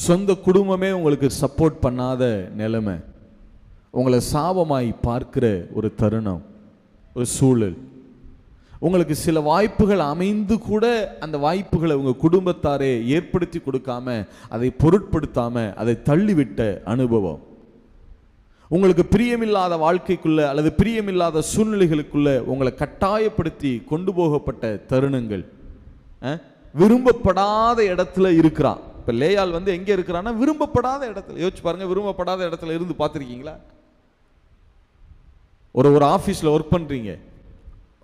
சொந்த குடும்பமே உங்களுக்கு சப்போர்ட் பண்ணாத நிலைமை, உங்களை சாபமாய் பார்க்கிற ஒரு தருணம், ஒரு சூழல், உங்களுக்கு சில வாய்ப்புகள் அமைந்து கூட அந்த வாய்ப்புகளை உங்கள் குடும்பத்தாரே ஏற்படுத்தி கொடுக்காம, அதை பொருட்படுத்தாம அதை தள்ளிவிட்ட அனுபவம், உங்களுக்கு பிரியமில்லாத வாழ்க்கைக்குள்ள அல்லது பிரியமில்லாத சூழ்நிலைகளுக்குள்ள உங்களை கட்டாயப்படுத்தி கொண்டு போகப்பட்ட தருணங்கள், விரும்பப்படாத இடத்துல இருக்கிறான். இப்ப லேயாள் வந்து எங்க இருக்கிறான்னா விரும்பப்படாத இடத்துல. யோசிச்சு பாருங்க, விரும்பப்படாத இடத்துல இருந்து பார்த்துருக்கீங்களா? ஒரு ஆஃபீஸில் ஒர்க் பண்ணுறீங்க,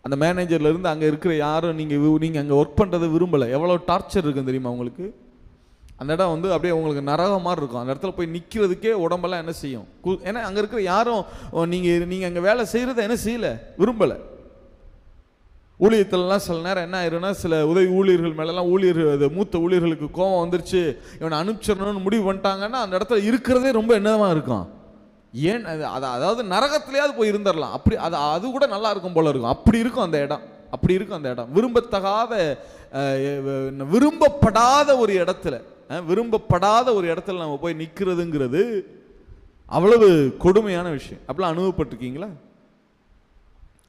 அந்த மேனேஜர்ல இருந்து அங்கே இருக்கிற யாரும் நீங்கள் அங்கே ஒர்க் பண்ணுறதை விரும்பலை. எவ்வளோ டார்ச்சர் இருக்குன்னு தெரியுமா உங்களுக்கு? அந்த இடம் வந்து அப்படியே உங்களுக்கு நரக மாதிரி இருக்கும். அந்த இடத்துல போய் நிற்கிறதுக்கே உடம்பெல்லாம் என்ன செய்யும்? ஏன்னா அங்கே இருக்கிற யாரும் நீங்கள் அங்கே வேலை செய்கிறத என்ன செய்யலை, விரும்பலை. ஊழியத்திலலாம் சில நேரம் என்ன ஆயிருன்னா, சில உதவி ஊழியர்கள் மேலெல்லாம் மூத்த ஊழியர்களுக்கு கோபம் வந்துருச்சு, இவனை அனுப்பிச்சிடணும்னு முடிவு பண்ணிட்டாங்கன்னா அந்த இடத்துல இருக்கிறதே ரொம்ப என்னவா இருக்கும். ஏன் அதாவது நரகத்திலேயாவது போய் இருந்துடலாம், அப்படி அது கூட நல்லா இருக்கும் போல இருக்கும். அப்படி இருக்கும் அந்த இடம், அப்படி இருக்கும் அந்த இடம். விரும்பப்படாத ஒரு இடத்துல, விரும்பப்படாத ஒரு இடத்துல நம்ம போய் நிற்கிறதுங்கிறது அவ்வளவு கொடுமையான விஷயம். அப்படிலாம் அனுபவப்பட்டிருக்கீங்களா?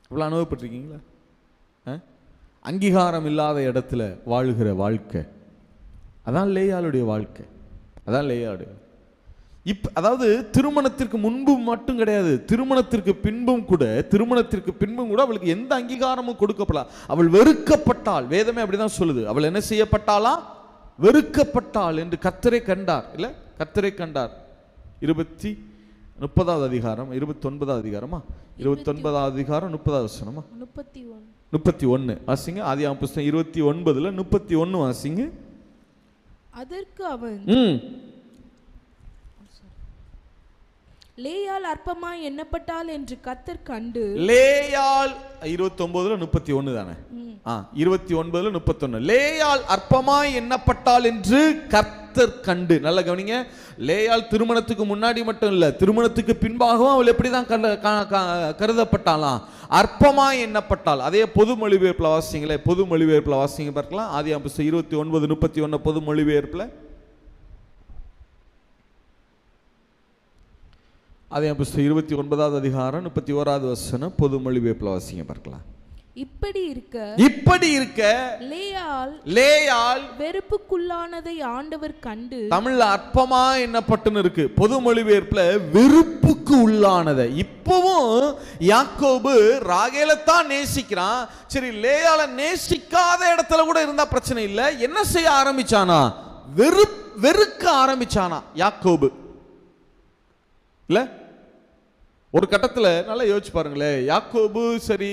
அப்படிலாம் அனுபவப்பட்டிருக்கீங்களா? அங்கீகாரம் இல்லாத இடத்துல வாழுகிற வாழ்க்கை, அதான் லேயாளுடைய வாழ்க்கை, அதான் லேயாளுடைய. அதாவது திருமணத்திற்கு முன்பு மட்டும் கிடையாது, திருமணத்திற்கு பின்பும் கூட அவளுக்கு எந்த அங்கீகாரமும் கொடுக்கப்படல. அவள் வெறுக்கப்பட்டாள். வேதமே அப்படிதான் சொல்லுது. அவள் என்ன செய்யப்பட்டாளா? வெறுக்கப்பட்டாள் என்று கர்த்தரை கண்டார். இல்ல, கர்த்தரை கண்டார். 30வது அதிகாரம் 29வது அதிகாரமா 29வது அதிகாரம் 30வது வசனமா 31 வாசிங்க. ஆதியாகமம் புத்தகம் 29ல 31 வாசிங்க. அதற்கு அவன், லேயாள் அற்பமாய் எண்ணப்பட்டாள் என்று கர்த்தர் கண்டு. லேயாள் 29ல 31 தானே? 29ல 31. லேயாள் அற்பமாய் எண்ணப்பட்டாள் என்று கர்த்தர் கண்டு. நல்ல கவனிங்க. லேயாள் திருமணத்துக்கு முன்னாடி மட்டும் இல்ல, திருமணத்துக்கு பின்பாகவும் அவள் எப்படிதான் கருதப்பட்டாலாம்? அற்பமாய் எண்ணப்பட்டாள். அதே பொது மொழிபெயர்ப்புல வாசிங்களே, பொது மொழிபெயர்ப்புல வாசிங்க பார்க்கலாம். ஆதியாகமம் 29:31 பொது மொழிபெயர்ப்புல. ஆதியாகமம் 29வது அதிகாரம் 31வது வசனம் பொது மொழிபெயர்ப்புல வாசிங்க பார்க்கலாம். இப்படி இருக்க லேயாள் வெறுப்புக்குள்ளானதை ஆண்டவர் கண்டு. தமிழ்ல அற்பமா என்னப்பட்டுன்னு இருக்கு, பொது மொழிபெயர்ப்புல வெறுப்புக்கு உள்ளானதை. இப்பவும் யாக்கோபு ராகேலைத்தான் நேசிக்கிறான். சரி, லேயாளை நேசிக்காத இடத்துல கூட இருந்தா பிரச்சனை இல்லை. என்ன செய்ய ஆரம்பிச்சானா? வெறுக்க ஆரம்பிச்சானா யாக்கோபு. இல்ல, ஒரு கட்டத்தில் நல்லா யோசிச்சு பாருங்களேன். யாக்கோபு சரி,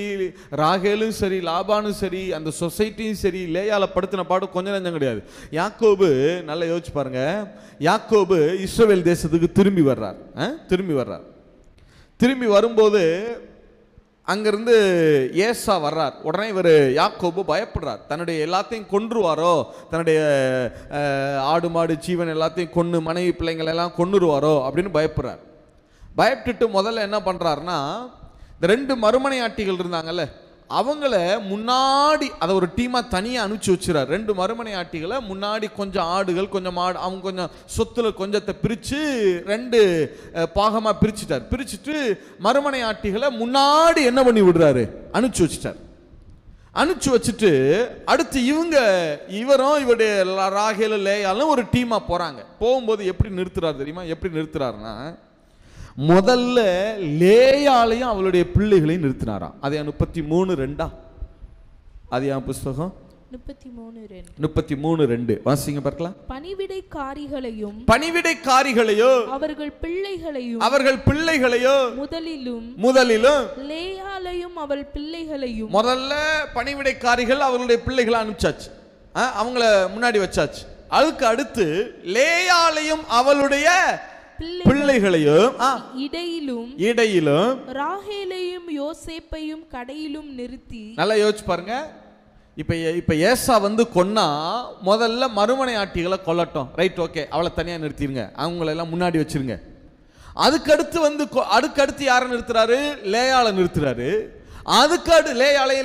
ராகேலும் சரி, லாபானும் சரி, அந்த சொசைட்டியும் சரி, லேயால படுத்தின பாடு கொஞ்சம் நஞ்சம் கிடையாது. யாக்கோபு நல்லா யோசிச்சு பாருங்க. யாக்கோபு இஸ்ரவேல் தேசத்துக்கு திரும்பி வர்றார். திரும்பி வரும்போது அங்கிருந்து ஏசா வர்றார். உடனே இவர் யாக்கோபு பயப்படுறார். தன்னுடைய எல்லாத்தையும் கொன்றுவாரோ, தன்னுடைய ஆடு மாடு ஜீவன் எல்லாத்தையும் கொன்று மனைவி பிள்ளைங்களை எல்லாம் கொன்னுருவாரோ அப்படின்னு பயப்படுறார். பயப்பட்டுட்டு முதல்ல என்ன பண்றாருன்னா, இந்த 2 மறுமனையாட்டிகள் இருந்தாங்கல்ல, அவங்கள முன்னாடி அதை ஒரு டீமா தனியாக அனுப்பிச்சு வச்சுறாரு. 2 மறுமனையாட்டிகளை முன்னாடி கொஞ்சம் ஆடுகள் கொஞ்சம் மாடு, அவங்க கொஞ்சம் சொத்துல கொஞ்சத்தை பிரித்து 2 பாகமாக பிரிச்சுட்டு மறுமனையாட்டிகளை முன்னாடி என்ன பண்ணி விடுறாரு, அனுப்பிச்சு வச்சுட்டார். அனுப்பிச்சு வச்சுட்டு அடுத்து இவரும் இவருடைய ராகேல் லேயாலும் ஒரு டீமா போறாங்க. போகும்போது எப்படி நிறுத்துறாரு தெரியுமா? எப்படி நிறுத்துறாருன்னா, முதல்ல லேயாளையும் அவளுடைய பிள்ளைகளையும் நிறுத்தினாராம். அது 33:2. அது என் புஸ்தகம் 33:2 வாசிங்க பார்க்கலாம். பணிவிடைக்காரிகளையோ அவர்கள் பிள்ளைகளையோ முதலிலும் லேயாளையும் அவள் பிள்ளைகளையும். முதல்ல பணிவிடைக்காரிகள் அவர்களுடைய பிள்ளைகளை அனுப்பிச்சாச்சு, அவங்கள முன்னாடி வச்சாச்சு. அதுக்கு அடுத்து லேயாளையும் அவளுடைய பிள்ளைகளையும் இடையிலும் ராகேலையும் யோசேப்பையும் கடையிலும் நிறுத்தி. நல்லா யோசிச்சு பாருங்க. இப்ப ஏசா கொன்னா முதல்ல மறுமனை ஆட்டிகளை கொல்லட்டும், ரைட், ஓகே, அவளை தனியா நிறுத்திடுங்க, அவங்கள எல்லாம் முன்னாடி வச்சிருங்க. அதுக்கடுத்து யாரை நிறுத்துறாரு? லேயாளை நிறுத்துறாரு. அதுக்கடுத்து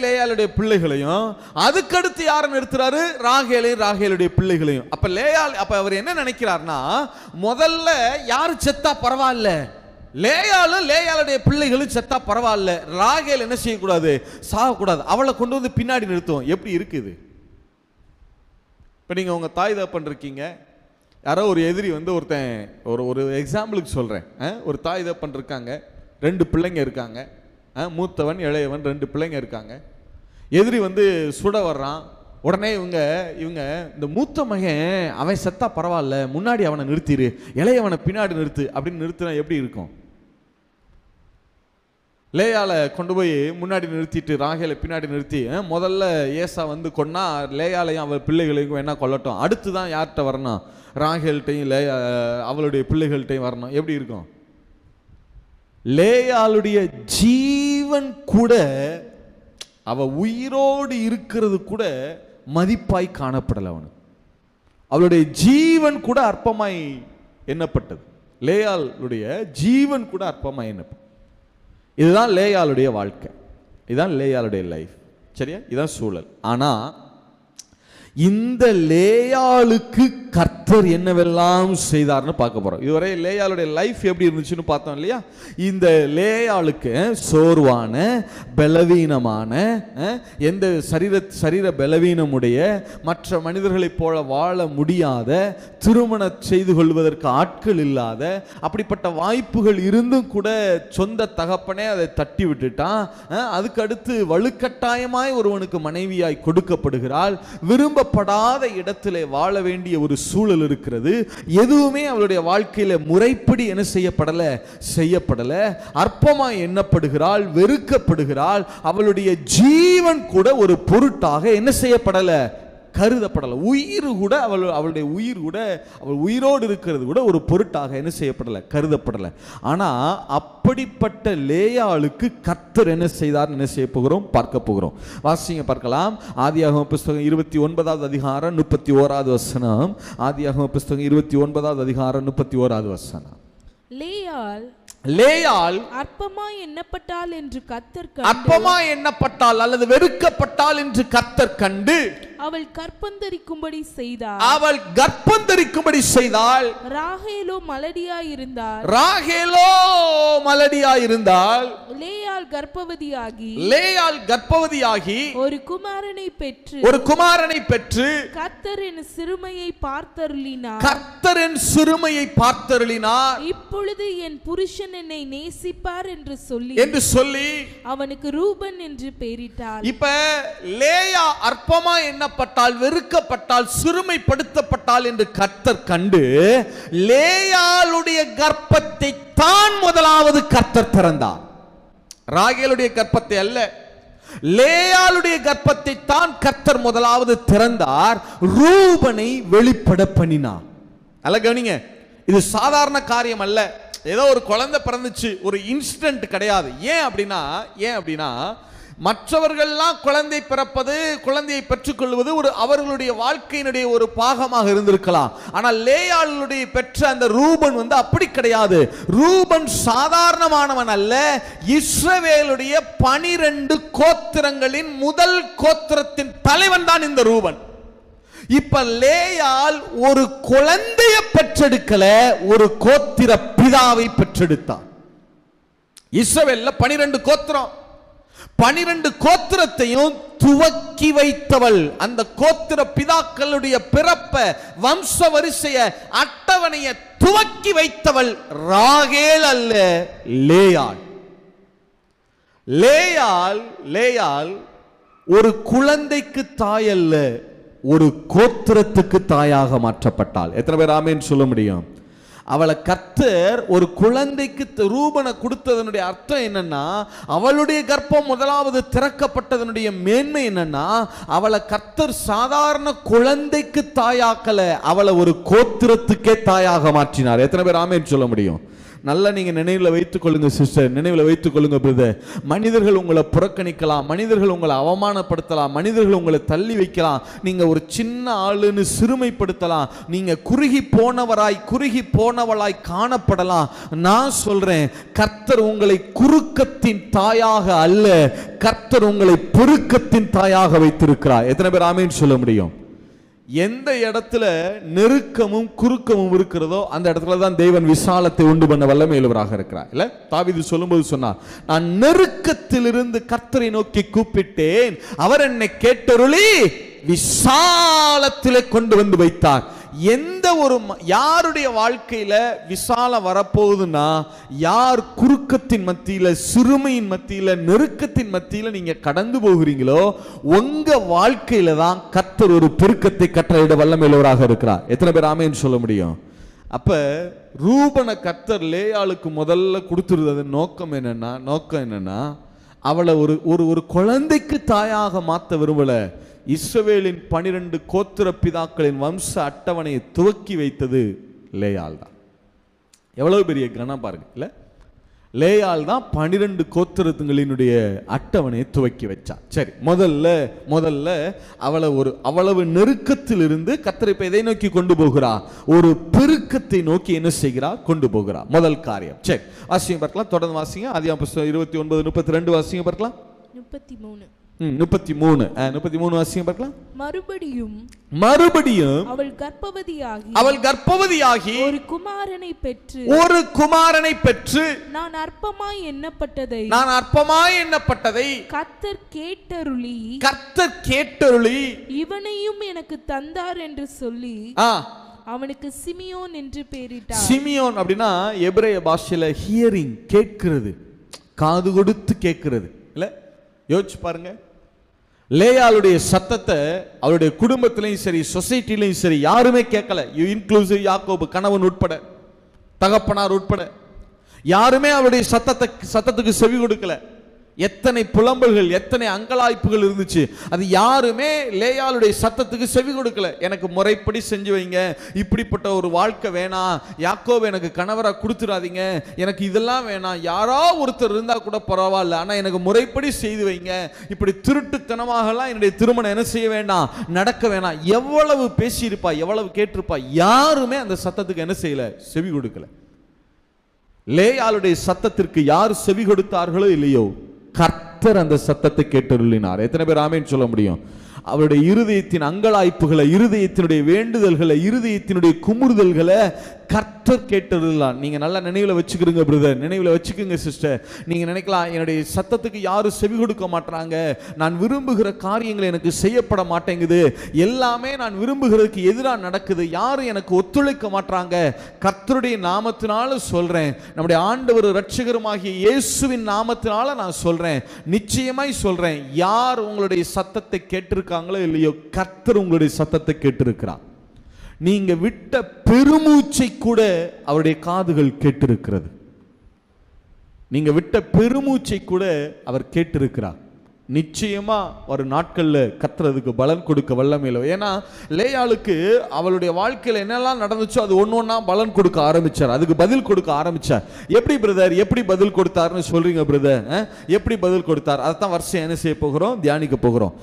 லேயாளுடைய பிள்ளைகளையும், அதுக்கடுத்து யாரை நிறுத்துறாரு? ராகேலுடைய பிள்ளைகளையும். அப்ப அவர் என்ன நினைக்கிறார்னா, முதல்ல யாரு செத்தா பரவாயில்ல, லேயாளுடைய பிள்ளைகளும் செத்தா பரவாயில்ல, ராகேல் என்ன செய்யக்கூடாது, சாகக்கூடாது, அவளை கொண்டு வந்து பின்னாடி நிறுத்துவோம். எப்படி இருக்குது? இப்ப நீங்க உங்க தாய் தகப்பன் இருக்கீங்க, யாரோ ஒரு எதிரி ஒருத்தன், ஒரு எக்ஸாம்பிளுக்கு சொல்றேன், ஒரு தாய் தகப்பன் இருக்காங்க, 2 பிள்ளைங்க இருக்காங்க, மூத்தவன் இளையவன், 2 பிள்ளைங்க இருக்காங்க. எதிரி சுட வர்றான். உடனே இவங்க இந்த மூத்த மகன் அவன் செத்தா பரவாயில்ல, முன்னாடி அவனை நிறுத்திடு, இளையவனை பின்னாடி நிறுத்து அப்படின்னு நிறுத்தினா எப்படி இருக்கும்? லேயால கொண்டு போய் முன்னாடி நிறுத்திட்டு ராகேலை பின்னாடி நிறுத்தி முதல்ல ஏசா கொன்னா லேயாலையும் அவள் பிள்ளைகளையும் என்ன கொல்லட்டும், அடுத்து தான் யார்கிட்ட வரணும்? ராகேல்கிட்டையும் அவளுடைய பிள்ளைகள்கிட்டையும் வரணும். எப்படி இருக்கும்? லேயாளுடைய ஜீவன் கூட, அவ உயிரோடு இருக்கிறது கூட மதிப்பாய் காணப்படல. அவளுடைய ஜீவன் கூட அற்பமாய் எண்ணப்பட்டது. லேயாளுடைய ஜீவன் கூட அற்பமாய் எண்ணப்பட்டது. இதுதான் லேயாளுடைய வாழ்க்கை, இதுதான் லேயாளுடைய லைஃப். சரியா? இதுதான் சூழல். ஆனா இந்த லேயாளுக்கு கர்த்தர் என்னவெல்லாம் செய்தார்னு பார்க்க போறோம். இதுவரை லேயாளுடைய லைஃப் எப்படி இருந்துச்சுன்னு பார்த்தோம் இல்லையா? இந்த லேயாளுக்கு சோர்வான, பலவீனமான, எந்த சரீர பலவீனமுடைய, மற்ற மனிதர்களைப் போல வாழ முடியாத, திருமணம் செய்து கொள்வதற்கு ஆட்கள் இல்லாத, அப்படிப்பட்ட வாய்ப்புகள் இருந்தும் கூட சொந்த தகப்பனே அதை தட்டி விட்டுட்டான். அதுக்கு அடுத்து வலுக்கட்டாயமாய் ஒருவனுக்கு மனைவியாய் கொடுக்கப்படுகிறாள். விரும்பப்படாத இடத்திலே வாழ வேண்டிய ஒரு சூழல் இருக்கிறது. எதுவுமே அவளுடைய வாழ்க்கையில முறைப்படி என்ன செய்யப்படல. அற்பமாய் எண்ணப்படுகிறாள், வெறுக்கப்படுகிறாள். அவளுடைய ஜீவன் கூட ஒரு பொருட்டாக என்ன செய்யப்படல, கருதப்படல. உயிர் கூட, அவளுடைய உயிர் கூட, அவள் உயிரோடு இருக்கிறது கூட ஒரு பொருட்டாக என்ன செய்யப்படல, கருதப்படல. ஆனா அப்படிப்பட்ட லேயாளுக்கு கர்த்தர் என்ன செய்தார், என்ன செய்ய போகிறோம், பார்க்க போகிறோம். வாசிங்க பார்க்கலாம். ஆதியாகம புஸ்தகம் 29வது அதிகாரம் 31வது வசனம். ஆதியாகம புஸ்தகம் 29வது அதிகாரம் 31வது வசனம். லேயாள் அற்பமாய் எண்ணப்பட்டாள் என்று கர்த்தர் அற்பமாய் எண்ணப்பட்டாள் அல்லது வெறுக்கப்பட்டாள் என்று கர்த்தர் கண்டு அவள் கற்பந்தரிக்கும்படி செய்தாள். அவள் கர்ப்பந்தரிக்கும்படி செய்தாள். ராகேலோ மலடியாயிருந்தாள். ராகேலோ மலடியாயிருந்தாள். லேயாள் கர்ப்பவதியாகி லேயாள் கர்ப்பவதியாகி ஒரு குமாரனை பெற்று கர்த்தர் என் சிறுமையை பார்த்தருளினார். கர்த்தரின் சிறுமையை பார்த்தருளினார். இப்பொழுது என் புருஷன் என்னை நேசிப்பார் என்று சொல்லி அவனுக்கு ரூபன் என்று பெயரிட்டாள். இப்ப லேயா அற்பமா எண்ணப்பட்டால், வெறுக்கப்பட்டால், சிறுமைப்படுத்தப்பட்டால் என்று கர்த்தர் கண்டு லேயாளுடைய கர்ப்பத்தை தான் முதலாவது கர்த்தர் திறந்தார். ராகேலுடைய கர்ப்பத்தை அல்ல, லேயாளுடைய கர்ப்பத்தை தான் கர்த்தர் முதலாவது திறந்தார். ரூபனை வெளிப்பட பண்ணினார். அல்ல கவனிங்க, இது சாதாரண காரியம் அல்ல. ஏதோ ஒரு குழந்தை பிறந்துச்சு, ஒரு இன்சிடென்ட் கிடையாது. ஏன் அப்படின்னா மற்றவர்கள்லாம் குழந்தை பிறப்பது, குழந்தையை பெற்றுக்கொள்வது ஒரு அவர்களுடைய வாழ்க்கையினுடைய ஒரு பாகமாக இருந்திருக்கலாம். ஆனால் லேயாளுடைய பெற்ற அந்த ரூபன் அப்படி கிடையாது. ரூபன் சாதாரணமானவன் அல்ல. இஸ்ரவேலுடைய 12 கோத்திரங்களின் முதல் கோத்திரத்தின் தலைவன் தான் இந்த ரூபன். இப்ப லேயாள் ஒரு குழந்தையை பெற்றெடுக்கல, ஒரு கோத்திர பிதாவை பெற்றெடுத்தார். இஸ்ரவேல்ல 12 கோத்திரம், 12 கோத்திரத்தையும் துவக்கி வைத்தவள், அந்த கோத்திர பிதாக்களுடைய பிறப்ப, வம்ச வரிசைய, அட்டவணைய துவக்கி வைத்தவள் ராகேல் அல்ல, லேயாள். லேயாள் ஒரு குழந்தைக்கு தாய் அல்ல, ஒரு கோத்திரத்துக்கு தாயாக மாற்றப்பட்டாள். எத்தனை பேர் ஆமென் சொல்ல முடியும்? அவளை கர்த்தர் ஒரு குழந்தைக்கு ரூபனை கொடுத்ததனுடைய அர்த்தம் என்னன்னா, அவளுடைய கர்ப்பம் முதலாவது திறக்கப்பட்டதனுடைய மேன்மை என்னன்னா, அவளை கர்த்தர் சாதாரண குழந்தைக்கு தாயாக்கல, அவளை ஒரு கோத்திரத்துக்கே தாயாக மாற்றினார். எத்தனை பேர் ஆமென் சொல்ல முடியும்? நல்லா நீங்க நினைவில் வைத்துக் கொள்ளுங்க சிஸ்டர், நினைவில் வைத்துக் கொள்ளுங்க பிரதர். மனிதர்கள் உங்களை புறக்கணிக்கலாம், மனிதர்கள் உங்களை அவமானப்படுத்தலாம், மனிதர்கள் உங்களை தள்ளி வைக்கலாம், நீங்க ஒரு சின்ன ஆளுன்னு சிறுமைப்படுத்தலாம், நீங்க குறுகி போனவளாய் காணப்படலாம். நான் சொல்றேன், கர்த்தர் உங்களை குறுக்கத்தின் தாயாக அல்ல, கர்த்தர் உங்களை பெருக்கத்தின் தாயாக வைத்திருக்கிறார். எத்தனை பேர் ஆமென் சொல்ல முடியும்? எந்த இடத்துல நெருக்கமும் குறுக்கமும் இருக்கிறதோ அந்த இடத்துல தான் தேவன் விசாலத்தை உண்டு பண்ண வல்லமையுள்ளவராக இருக்கிறார். இல்ல, தாவீது சொல்லும்போது சொன்னார், நான் நெருக்கத்திலிருந்து கர்த்தரை நோக்கி கூப்பிட்டேன், அவர் என்னை கேட்டருளி விசாலத்திலே கொண்டு வந்து வைத்தார். எந்த ஒரு யாருடைய வாழ்க்கையில விசாலம் வரப்போகுதுன்னா, யார் குறுக்கத்தின் மத்தியில, சிறுமையின் மத்தியில, நெருக்கத்தின் மத்தியில நீங்க கடந்து போகிறீங்களோ உங்க வாழ்க்கையில தான் கர்த்தர் ஒரு பெருக்கத்தை கட்டளையிட வல்லமையுள்ளவராக இருக்கிறார். எத்தனை பேர் ஆமென் சொல்ல முடியும்? அப்ப ரூபனை கர்த்தர் லேயாளுக்கு முதல்ல கொடுத்துருது. நோக்கம் என்னன்னா அவளை ஒரு குழந்தைக்கு தாயாக மாற்ற விரும்பல. இஸ்ரவேலின் 12 கோத்திர பிதாக்களின் வம்ச அட்டவணையை துவக்கி வைத்தது லேயாள் தான். எவ்வளவு பெரிய கணம் பாருங்க. இல்ல, லேயாள் தான் 12 கோத்திரங்களினுடைய அட்டவணையை துவக்கி வச்சா. சரி, முதல்ல அவளை ஒரு அவ்வளவு நெருக்கத்தில் இருந்து கர்த்தர் இப்ப எதை நோக்கி கொண்டு போகிறா? ஒரு பெருக்கத்தை நோக்கி என்ன செய்கிறா? கொண்டு போகிறா. முதல் காரியம். சரி, வாசிங்க பார்க்கலாம், தொடர்ந்து வாசிங்க. ஆதியாகமம் புத்தகம் 29:32 வாசிங்க பார்க்கலாம். 33 வாசிங்க பார்க்கலாம். மறுபடியும் அவள் கர்ப்பவதியாகி ஒரு குமாரனை பெற்று நான் அற்பமாய் எண்ணப்பட்டதை கர்த்தர் கேட்டருளி இவனையும் எனக்கு தந்தார் என்று சொல்லி அவனுக்கு சிமியோன் என்று பெயரிட்டார். சிமியோன் அப்படின்னா எபிரேய பாஷையில ஹியரிங், கேட்கிறது, காது கொடுத்து கேட்கிறது. இல்ல, யோசிச்சு பாருங்க, லேயாளுடைய சத்தத்தை அவருடைய குடும்பத்திலையும் சரி, சொசைட்டிலையும் சரி யாருமே கேட்கல. இன்க்ளூசிவ் யாக்கோபு கணவன் உட்பட, தகப்பனார் உட்பட யாருமே அவருடைய சத்தத்துக்கு செவி கொடுக்கல. எத்தனை புலம்பல்கள், எத்தனை அங்கலாய்ப்புகள் இருந்துச்சு. அது யாருமே லேயாளுடைய சத்தத்துக்கு செவி கொடுக்கல. எனக்கு முறைப்படி செஞ்சு வைங்க, இப்படிப்பட்ட ஒரு வாழ்க்கை வேணாம், யாக்கோபு எனக்கு கணவரா கொடுத்துடாதீங்க, எனக்கு இதெல்லாம் வேணாம், யாரோ ஒருத்தர் இருந்தா கூட பரவாயில்ல, ஆனா எனக்கு முறைப்படி செய்து வைங்க, இப்படி திருட்டுத்தனமாகலாம் என்னுடைய திருமணம் என்ன செய்ய வேண்டாம், நடக்க வேணாம். எவ்வளவு பேசியிருப்பா, எவ்வளவு கேட்டிருப்பா, யாருமே அந்த சத்தத்துக்கு என்ன செய்யல, செவி கொடுக்கல. லேயாளுடைய சத்தத்திற்கு யார் செவி கொடுத்தார்களோ இல்லையோ, கர்த்தர் அந்த சத்தத்தை கேட்டருளினார். எத்தனை பேர் ஆமென் சொல்ல முடியும்? அவருடைய இருதயத்தின் அங்கலாய்ப்புகளை, இருதயத்தினுடைய வேண்டுதல்களை, இருதயத்தினுடைய குமுறுதல்களை கர்த்தர் கேட்டதுலாம். நீங்க நல்லா நினைவுல வச்சுக்கிறீங்க பிரதர், நினைவுல வச்சுக்கோங்க சிஸ்டர். நீங்க நினைக்கலாம், என்னுடைய சத்தத்துக்கு யாரும் செவி கொடுக்க மாட்டாங்க, நான் விரும்புகிற காரியங்கள் எனக்கு செய்யப்பட மாட்டேங்குது, எல்லாமே நான் விரும்புகிறதுக்கு எதிராக நடக்குது, யாரும் எனக்கு ஒத்துழைக்க மாட்டாங்க. கர்த்தருடைய நாமத்தினால சொல்றேன், நம்முடைய ஆண்டவர் இரட்சகருமாகிய இயேசுவின் நாமத்தினால நான் சொல்றேன், நிச்சயமாய் சொல்றேன், யார் உங்களுடைய சத்தத்தை கேட்டிருக்காங்களோ இல்லையோ, கர்த்தர் உங்களுடைய சத்தத்தை கேட்டிருக்கிறார். நீங்க விட்ட பெருமூச்சை கூட அவருடைய காதுகள் கேட்டிருக்கிறது. நீங்க விட்ட பெருமூச்சை கூட அவர் கேட்டிருக்கிறார். நிச்சயமா ஒரு நாட்கள்ல கர்த்தருக்கு பலன் கொடுக்க வல்லமையில. ஏன்னா லேயாளுக்கு அவளுடைய வாழ்க்கையில என்னெல்லாம் நடந்துச்சோ அது ஒன்னொன்னா பலன் கொடுக்க ஆரம்பிச்சார், அதுக்கு பதில் கொடுக்க ஆரம்பிச்சார். எப்படி பிரதர், எப்படி பதில் கொடுத்தாருன்னு சொல்றீங்க பிரதர்? எப்படி பதில் கொடுத்தார்? அதைத்தான் வருஷம் என்ன செய்ய போகிறோம், தியானிக்க போகிறோம்.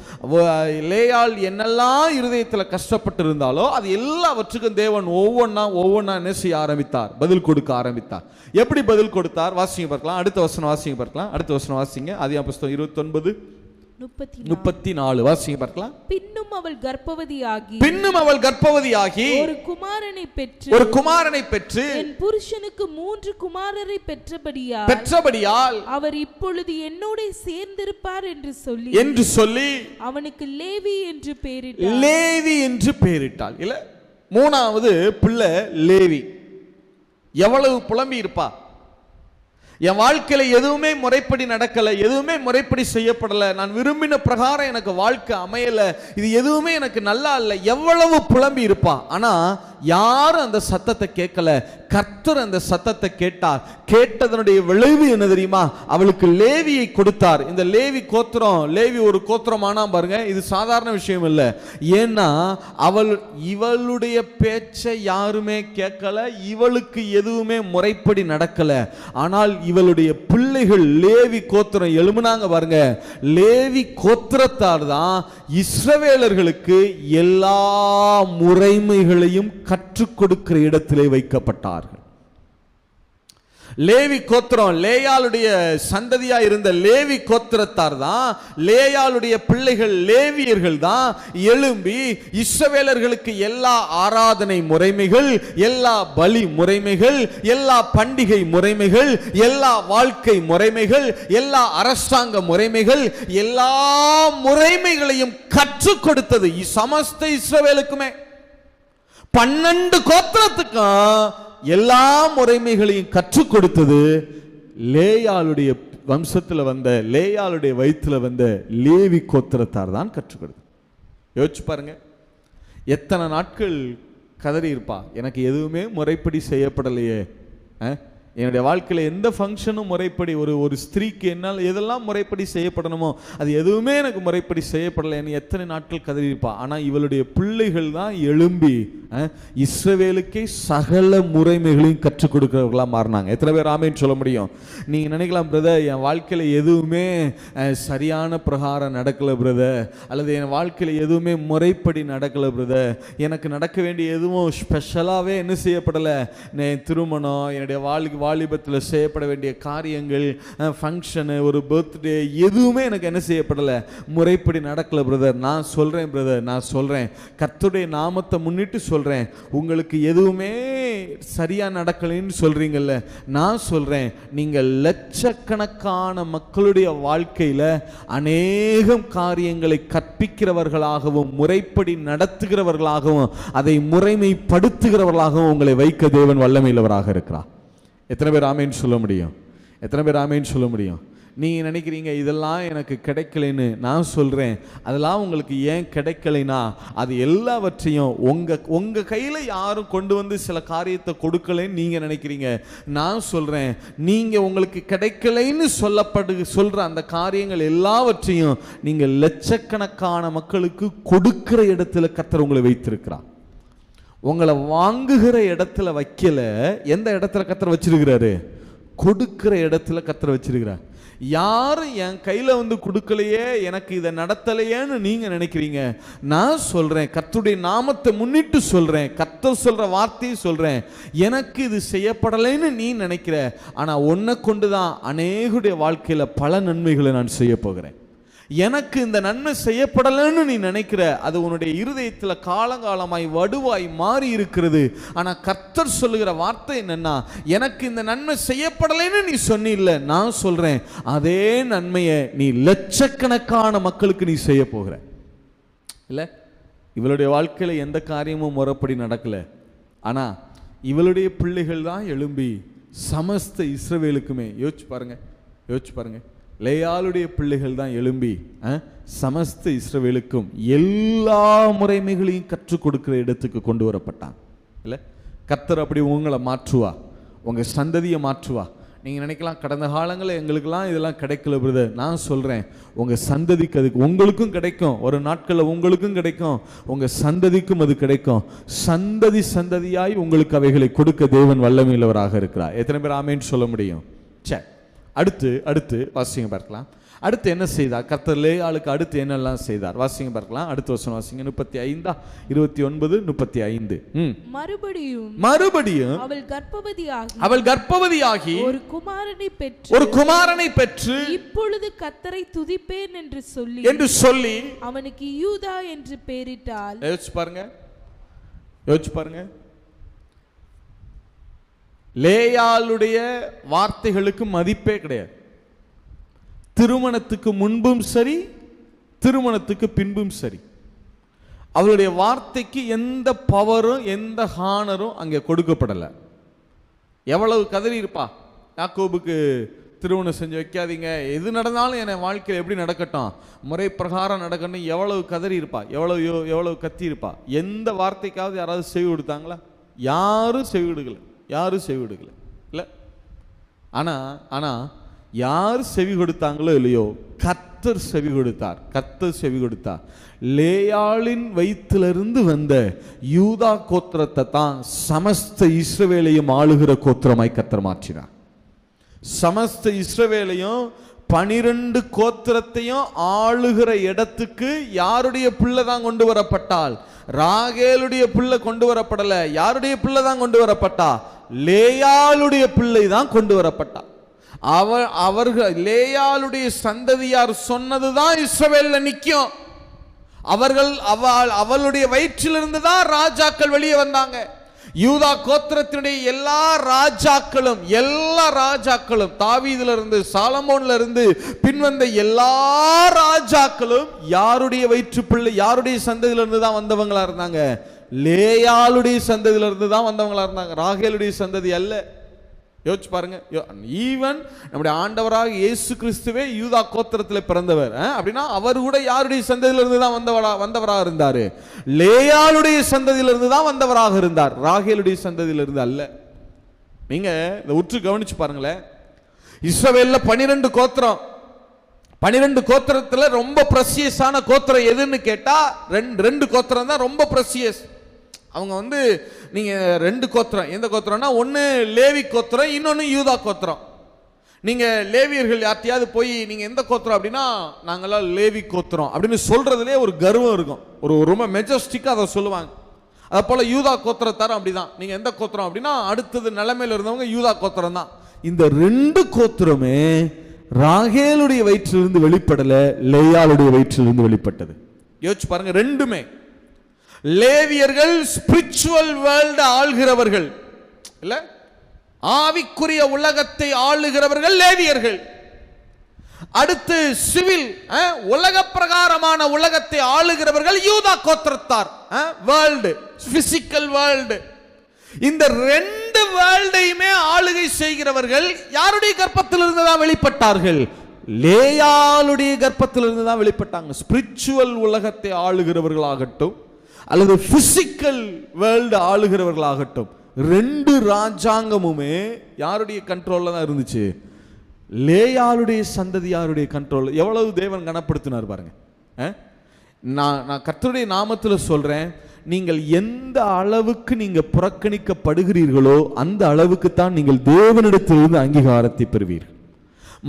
லேயாள் என்னெல்லாம் இருதயத்தில் கஷ்டப்பட்டு இருந்தாலோ அது எல்லாவற்றுக்கும் தேவன் ஒவ்வொன்னா என்ன செய்ய ஆரம்பித்தார், பதில் கொடுக்க ஆரம்பித்தார். எப்படி பதில் கொடுத்தார் வாசிங்க பார்க்கலாம். அடுத்த வசனம் வாசிங்க பார்க்கலாம். அடுத்த வசனம் வாசிங்க. ஆதியாகமம் புத்தகம் 29:34 வாசிங்க பார்க்கலாம். பின்னும் அவள் கர்ப்பவதியாகி ஒரு குமாரனை பெற்று என் புருஷனுக்கு 3 குமாரரை பெற்றபடியால் அவர் இப்பொழுது என்னோட சேர்ந்திருப்பார் என்று சொல்லி அவனுக்கு லேவி என்று பெயரிட்டாள். இல்ல, மூணாவது பிள்ளை லேவி. எவ்வளவு புலம்பி இருப்பா, என் வாழ்க்கையில எதுவுமே முறைப்படி நடக்கல, எதுவுமே முறைப்படி செய்யப்படல, நான் விரும்பின பிரகாரம் எனக்கு வாழ்க்கை அமையல, இது எதுவுமே எனக்கு நல்லா இல்லை, எவ்வளவு புலம்பி இருப்பா. ஆனா யாரும் அந்த சத்தத்தை கேட்கல, கர்த்தர் அந்த சத்தத்தை கேட்டார். கேட்டதனுடைய விளைவு என்ன தெரியுமா? அவளுக்கு லேவியை கொடுத்தார். இந்த லேவி கோத்திரம், லேவி ஒரு கோத்திரமானா பாருங்க, இது சாதாரண விஷயம் இல்லை. ஏன்னா இவளுடைய பேச்சை யாருமே கேட்கல, இவளுக்கு எதுவுமே முறைப்படி நடக்கல. ஆனால் இவளுடைய பிள்ளைகள் லேவி கோத்திரம் எழும்புனாங்க பாருங்க. லேவி கோத்திரத்தார் தான் இஸ்ரவேலர்களுக்கு எல்லா முறைமைகளையும் கற்றுக் கொடுக்கிற இடத்திலே வைக்கப்பட்டார்கள். லேவி கோத்திரம், லேயாளுடைய சந்ததியா இருந்த லேவி கோத்திரத்தார் தான், லேயாளுடைய பிள்ளைகள் லேவியர்கள் தான் எழும்பி இஸ்ரவேலர்களுக்கு எல்லா ஆராதனை முறைமைகள், எல்லா பலி முறைமைகள், எல்லா பண்டிகை முறைமைகள், எல்லா வாழ்க்கை முறைமைகள், எல்லா அரசாங்க முறைமைகள், எல்லா முறைமைகளையும் கற்றுக் கொடுத்தது சமஸ்த இஸ்ரவேலுக்குமே. 12 கோத்திரத்துக்கும் எல்லா முறைமைகளையும் கற்றுக் கொடுத்தது லேயாளுடைய வம்சத்தில் வந்த, லேயாளுடைய வயிற்றுல வந்த லேவி கோத்திரத்தார் தான் கற்றுக் கொடுத்தது. யோசிச்சு பாருங்க, எத்தனை நாட்கள் கதறி இருப்பா, எனக்கு எதுவுமே முறைப்படி செய்யப்படலையே, என்னுடைய வாழ்க்கையில் எந்த ஃபங்க்ஷனும் முறைப்படி, ஒரு ஸ்திரீக்கு என்னால் எதெல்லாம் முறைப்படி செய்யப்படணுமோ அது எதுவுமே எனக்கு முறைப்படி செய்யப்படலைன்னு எத்தனை நாட்கள் கதறியிருப்பா. ஆனால் இவளுடைய பிள்ளைகள் தான் எழும்பி இஸ்ரவேலுக்கே சகல முறைமைகளையும் கற்றுக் கொடுக்கிறவர்களாக மாறினாங்க. எத்தனை பேர் ஆமேன்னு சொல்ல முடியும்? நீங்கள் நினைக்கலாம் பிரதர், என் வாழ்க்கையில் எதுவுமே சரியான பிரகாரம் நடக்கலை பிரதர், அல்லது என் வாழ்க்கையில் எதுவுமே முறைப்படி நடக்கலை பிரதர், எனக்கு நடக்க வேண்டிய எதுவும் ஸ்பெஷலாகவே என்ன செய்யப்படலை, திருமணம், என்னுடைய வாலிபத்தில் செய்யப்பட வேண்டிய காரியங்கள், ஃபங்க்ஷனு, ஒரு பர்த்டே, எதுவுமே எனக்கு என்ன செய்யப்படலை, முறைப்படி நடக்கலை பிரதர். நான் சொல்கிறேன் பிரதர், நான் சொல்கிறேன், கர்த்தருடைய நாமத்தை முன்னிட்டு சொல்கிறேன், உங்களுக்கு எதுவுமே சரியாக நடக்கலைன்னு சொல்கிறீங்கல்ல, நான் சொல்கிறேன், நீங்கள் லட்சக்கணக்கான மக்களுடைய வாழ்க்கையில் அநேகம் காரியங்களை கற்பிக்கிறவர்களாகவும் முறைப்படி நடத்துகிறவர்களாகவும் அதை முறைமைப்படுத்துகிறவர்களாகவும் உங்களை வைக்க தேவன் வல்லமையுள்ளவராக இருக்கிறார். எத்தனை பேர் ஆமேன்னு சொல்ல முடியும்? எத்தனை பேர் ஆமேன்னு சொல்ல முடியும்? நீங்கள் நினைக்கிறீங்க இதெல்லாம் எனக்கு கிடைக்கலைன்னு, நான் சொல்கிறேன், அதெல்லாம் உங்களுக்கு ஏன் கிடைக்கலைன்னா அது எல்லாவற்றையும் உங்கள் கையில் யாரும் கொண்டு வந்து சில காரியத்தை கொடுக்கலைன்னு நீங்கள் நினைக்கிறீங்க. நான் சொல்கிறேன், நீங்கள் உங்களுக்கு கிடைக்கலைன்னு சொல்கிற அந்த காரியங்கள் எல்லாவற்றையும் நீங்கள் லட்சக்கணக்கான மக்களுக்கு கொடுக்கிற இடத்துல கர்த்தர் உங்களை வைத்திருக்கிறார். உங்களை வாங்குகிற இடத்துல வைக்கல, எந்த இடத்துல கர்த்தர் வச்சிருக்கிறாரு? கொடுக்கிற இடத்துல கர்த்தர் வச்சிருக்கிறார். யாரும் என் கையில் வந்து கொடுக்கலையே, எனக்கு இதை நடத்தலையேன்னு நீங்கள் நினைக்கிறீங்க. நான் சொல்கிறேன், கர்த்தருடைய நாமத்தை முன்னிட்டு சொல்கிறேன், கர்த்தர் சொல்கிற வார்த்தையை சொல்கிறேன், எனக்கு இது செய்யப்படலைன்னு நீ நினைக்கிற, ஆனால் உன்னை கொண்டு தான் அநேகருடைய வாழ்க்கையில் பல நன்மைகளை நான் செய்ய போகிறேன். எனக்கு இந்த நன்மை செய்யப்படலன்னு நீ நினைக்கிற, அது உன்னுடைய இருதயத்தில் காலங்காலமாய் வடுவாய் மாறி இருக்கிறது. ஆனா கர்த்தர் சொல்லுகிற வார்த்தை என்னன்னா, எனக்கு இந்த நன்மை செய்யப்படலைன்னு நீ சொன்னில்ல, நான் சொல்றேன் அதே நன்மையை நீ லட்சக்கணக்கான மக்களுக்கு நீ செய்ய போகிற. இல்ல, இவளுடைய வாழ்க்கையில எந்த காரியமும் முறைப்படி நடக்கல, ஆனா இவளுடைய பிள்ளைகள் தான் எழும்பி சமஸ்த இஸ்ரவேலுக்குமே, யோசிச்சு பாருங்க, லேயாளுடைய பிள்ளைகள் தான் எழும்பி சமஸ்த இஸ்ரவேலுக்கும் எல்லா முறைமைகளையும் கற்றுக் கொடுக்கிற இடத்துக்கு கொண்டு வரப்பட்டான். இல்லை, கர்த்தர் அப்படி உங்களை மாற்றுவா, உங்க சந்ததியை மாற்றுவா. நீங்க நினைக்கலாம் கடந்த காலங்களில் எங்களுக்கெல்லாம் இதெல்லாம் கிடைக்கல பிரதர். நான் சொல்றேன் உங்க சந்ததிக்கு அதுக்கு உங்களுக்கும் கிடைக்கும், ஒரு நாட்களில் உங்களுக்கும் கிடைக்கும், உங்க சந்ததிக்கும் அது கிடைக்கும். சந்ததி சந்ததியாய் உங்களுக்கு அவைகளை கொடுக்க தேவன் வல்லமையுள்ளவராக இருக்கிறார். எத்தனை பேர் ஆமேன்னு சொல்ல முடியும்? சரி, அடுத்து வாசிங்க பார்க்கலாம். அடுத்து என்ன செய்தார் கர்த்தர்? லேயாளுக்கு அடுத்து என்னெல்லாம் செய்தார் வாசிங்க பார்க்கலாம். அடுத்த வசனம் வாசிங்க. 35 29 35. மறுபடியும் அவள் கர்ப்பவதியாகி ஒரு குமாரனை பெற்று இப்பொழுது கர்த்தரை துதிப்பேன் என்று சொல்லி அவனுக்கு யூதா என்று பெயரிட்டாள். யோசிச்சு பாருங்க, லேயாளுடைய வார்த்தைகளுக்கு மதிப்பே கிடையாது. திருமணத்துக்கு முன்பும் சரி, திருமணத்துக்கு பின்பும் சரி, அவளுடைய வார்த்தைக்கு எந்த பவரும் எந்த ஹானரும் அங்கே கொடுக்கப்படலை. எவ்வளவு கதறி இருப்பா, யாக்கோபுக்கு திருமணம் செஞ்சு வைக்காதீங்க, எது நடந்தாலும் என் வாழ்க்கையில் எப்படி நடக்கட்டும், முறை பிரகாரம் நடக்கணும், எவ்வளவு கதறி இருப்பா, எவ்வளவு கத்தி இருப்பா. எந்த வார்த்தைக்காவது யாராவது செவி கொடுத்தாங்களா? யாரும் செவி கொடுக்கல. இல்லை, ஆனால் யார் செவி கொடுத்தாங்களோ இல்லையோ, கர்த்தர் செவி கொடுத்தார். லேயாளின் வயிற்றிலிருந்து வந்த யூதா கோத்திரத்தை தான் சமஸ்த இஸ்ரவேலையும் ஆளுகிற கோத்திரமாய் கர்த்தர் மாற்றினார். சமஸ்த இஸ்ரவேலையும் 12 கோத்திரத்தையும் ஆளுகிற இடத்துக்கு யாருடைய பிள்ளை தான் கொண்டு வரப்பட்டால்? ராகேலுடைய பிள்ளை கொண்டு வரப்படல. யாருடைய பிள்ளை தான் கொண்டு வரப்பட்டா? லேயாளுடைய பிள்ளை தான் கொண்டு வரப்பட்டா. அவர்கள் லேயாளுடைய சந்ததியார் சொன்னதுதான் இஸ்ரவேல்ல நிற்கும். அவளுடைய வயிற்றிலிருந்து தான் ராஜாக்கள் வெளியே வந்தாங்க. யூதா கோத்திரத்தினுடைய எல்லா ராஜாக்களும் தாவீதுல இருந்து சாலமோன்ல இருந்து பின்வந்த எல்லா ராஜாக்களும் யாருடைய வயிற்று பிள்ளை, யாருடைய சந்ததியிலிருந்து தான் வந்தவங்களா இருந்தாங்க? லேயாளுடைய சந்ததியிலிருந்து தான் வந்தவங்களா இருந்தாங்க, ராகேலுடைய சந்ததி அல்ல. யோசிச்சு பாருங்க. ஈவன் நம்முடைய ஆண்டவராக இயேசு கிறிஸ்துவே யூதா கோத்திரத்தில் பிறந்தவர். அப்படின்னா அவர் கூட யாருடைய சந்ததியிலிருந்து தான் வந்தவராக இருந்தாரு? லேயாளுடைய சந்ததியிலிருந்து தான் வந்தவராக இருந்தார், ராகேலுடைய சந்ததியிலிருந்து அல்ல. நீங்க இந்த உற்று கவனிச்சு பாருங்களேன். இஸ்ரவேல்ல 12 கோத்திரம், 12 கோத்திரத்துல ரொம்ப பிரசியஸான கோத்திரம் எதுன்னு கேட்டா 2 கோத்திரம் தான் ரொம்ப பிரசியஸ். அவங்க நீங்க 2 கோத்திரம், எந்த கோத்திரம்னா ஒன்னு லேவி கோத்திரம், இன்னொன்னு யூதா கோத்திரம். நீங்க லேவியர்கள் யார்ட்டையாவது போய் நீங்க எந்த கோத்திரம் அப்படின்னா நாங்களாம் லேவி கோத்திரம் அப்படின்னு சொல்றதுலேயே ஒரு கர்வம் இருக்கும், ஒரு ரொம்ப மெஜஸ்டிக்கா அதை சொல்லுவாங்க. அது போல யூதா கோத்திரத்தாரும் அப்படிதான். நீங்க எந்த கோத்திரம் அப்படின்னா அடுத்தது நிலைமையில இருந்தவங்க யூதா கோத்திரம் தான். இந்த 2 கோத்திரமே ராகேலுடைய வயிற்றிலிருந்து வெளிப்படல, லேயாளுடைய வயிற்றிலிருந்து வெளிப்பட்டது. யோசிச்சு பாருங்க. ரெண்டுமே லேவியர்கள் ஸ்பிரிச்சுவல் வேர்ல்ட் ஆள்கிறவர்கள் இல்ல, ஆவிக்குரிய உலகத்தை ஆளுகிறவர்கள் லேவியர்கள். அடுத்து சிவில் உலக பிரகாரமான உலகத்தை ஆளுகிறவர்கள் யூதா கோத்திரத்தார். World, physical world. இந்த 2 வேர்ல்டையுமே ஆளுகை செய்கிறவர்கள் யாருடைய கர்ப்பத்திலிருந்து தான் வெளிப்பட்டார்கள்? லேயாளுடைய கர்ப்பத்திலிருந்து தான் வெளிப்பட்டாங்க. ஸ்பிரிச்சுவல் உலகத்தை ஆளுகிறவர்களாகட்டும் அல்லது பிசிக்கல் வேர்ல்டு ஆளுகிறவர்களாகட்டும், 2 ராஜாங்கமுமே யாருடைய கண்ட்ரோல்ல தான் இருந்துச்சு? லேயாளுடைய சந்ததி யாருடைய கண்ட்ரோல்? எவ்வளவு தேவன் கனப்படுத்தினார் பாருங்க. நான் கர்த்தருடைய நாமத்தில் சொல்றேன், நீங்கள் எந்த அளவுக்கு நீங்க புறக்கணிக்கப்படுகிறீர்களோ அந்த அளவுக்கு தான் நீங்கள் தேவனிடத்திலிருந்து அங்கீகாரத்தை பெறுவீர்கள்.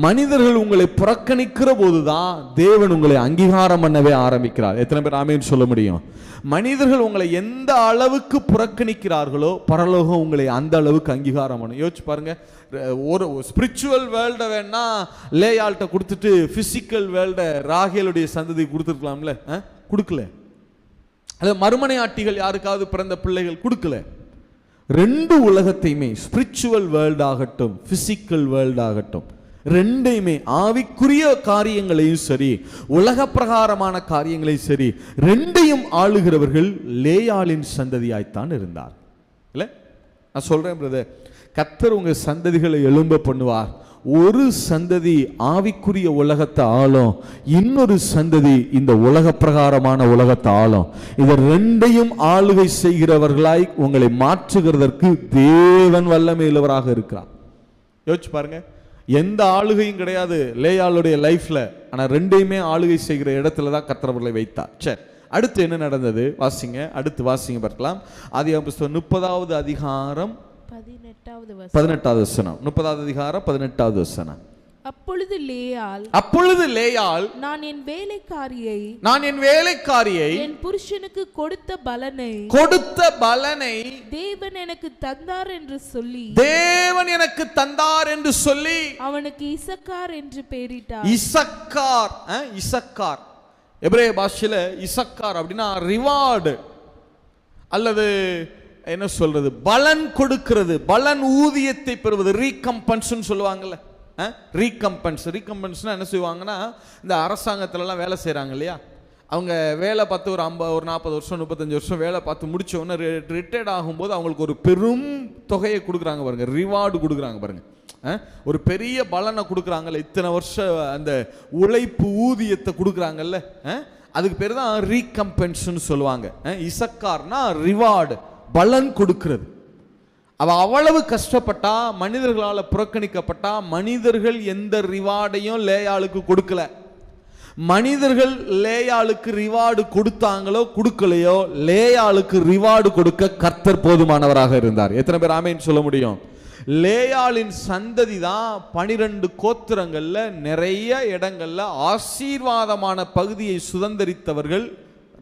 மனிதர்கள் உங்களை புறக்கணிக்கிற போதுதான் தேவன் உங்களை அங்கீகாரம் பண்ணவே ஆரம்பிக்கிறார். எத்தனை பேர் ஆமென் சொல்ல முடியும்? மனிதர்கள் உங்களை எந்த அளவுக்கு புறக்கணிக்கிறார்களோ பரலோகம் உங்களை அந்த அளவுக்கு அங்கீகாரம் பண்ணும். யோசிச்சு பாருங்க, ஒரு ஸ்பிரிச்சுவல் வேர்ல்டை வேணா லேயால்கிட்ட கொடுத்துட்டு பிசிக்கல் வேர்ல்டை ராகேலுடைய சந்ததி கொடுத்துருக்கலாம்ல, கொடுக்கல. அது மறுமனை ஆட்டிகள் யாருக்காவது பிறந்த பிள்ளைகள் கொடுக்கல. ரெண்டு உலகத்தையுமே, ஸ்பிரிச்சுவல் வேர்ல்ட் ஆகட்டும் பிசிக்கல் வேர்ல்ட் ஆகட்டும், ரெண்டையுமே ஆவிக்குரிய காரியங்களையும் சரி உலக பிரகாரமான காரியங்களையும் சரி ரெண்டையும் ஆளுகிறவர்கள் லேயாளின் சந்ததியாய்த்தான் இருந்தார். இல்ல நான் சொல்றேன் பிரதர், கர்த்தர் உங்க சந்ததிகளை எழும்ப பண்ணுவார். ஒரு சந்ததி ஆவிக்குரிய உலகத்தை ஆளும், இன்னொரு சந்ததி இந்த உலக பிரகாரமான உலகத்தை ஆளும். இதை ரெண்டையும் ஆளுகை செய்கிறவர்களாய் உங்களை மாற்றுகிறதற்கு தேவன் வல்லமையுள்ளவராக இருக்கிறார். யோசிச்சு பாருங்க, எந்த ஆளுகையும் கிடையாது லேயாளுடைய லைஃப்ல, ஆனா ரெண்டையுமே ஆளுகை செய்கிற இடத்துல தான் கர்த்தர் அவர்களை வைத்தார். சரி, அடுத்து என்ன நடந்தது வாசிங்க, அடுத்து வாசிங்க பார்க்கலாம். ஆதியாகமம் புத்தகம் 30வது அதிகாரம் 18வது வசனம். 30வது அதிகாரம் 18வது வசனம். அப்பொழுது லேயாள் நான் என் வேலைக்காரியை என் புருஷனுக்கு கொடுத்த பலனை தேவன் எனக்கு தந்தார் என்று சொல்லி அவனுக்கு இசக்கார் என்று பெயரிட்டார். இசக்கார் எபிரேய பாஷையில இசக்கார் அப்படின்னா ரிவார்டு அல்லது என்ன சொல்றது, பலன் கொடுக்கிறது, பலன் ஊதியத்தை பெறுவது, ரீகம்பன்ஸ் சொல்லுவாங்கல்ல. ரீகம்பன்ஸ்னா என்ன செய்வாங்கன்னா, இந்த அரசாங்கத்திலலாம் வேலை செய்கிறாங்க இல்லையா, அவங்க வேலை பார்த்து ஒரு 40 வருஷம் 35 வருஷம் வேலை பார்த்து முடிச்ச உடனே ரிட்டையர்ட் ஆகும்போது அவங்களுக்கு ஒரு பெரும் தொகையை கொடுக்குறாங்க பாருங்க, ரிவார்டு கொடுக்குறாங்க பாருங்க, ஒரு பெரிய பலனை கொடுக்குறாங்கல்ல, இத்தனை வருஷம் அந்த உழைப்பு ஊதியத்தை கொடுக்குறாங்கல்ல, அதுக்கு பேர் தான் ரீகம்பன்ஸ்னு சொல்லுவாங்க. இசக்கார்னா ரிவார்டு, பலன் கொடுக்கிறது. அவ அவ்வளவு கஷ்டப்பட்டா, மனிதர்களால் புறக்கணிக்கப்பட்டா, மனிதர்கள் எந்த ரிவார்டையும் லேயாளுக்கு கொடுக்கல. மனிதர்கள் லேயாளுக்கு ரிவார்டு கொடுத்தாங்களோ கொடுக்கலையோ, லேயாளுக்கு ரிவார்டு கொடுக்க கர்த்தர் போதுமானவராக இருந்தார். எத்தனை பேர் ஆமென் சொல்ல முடியும்? லேயாளின் சந்ததி தான் 12 கோத்திரங்கள்ல நிறைய இடங்கள்ல ஆசீர்வாதமான பகுதியை சுதந்தரித்தவர்கள்.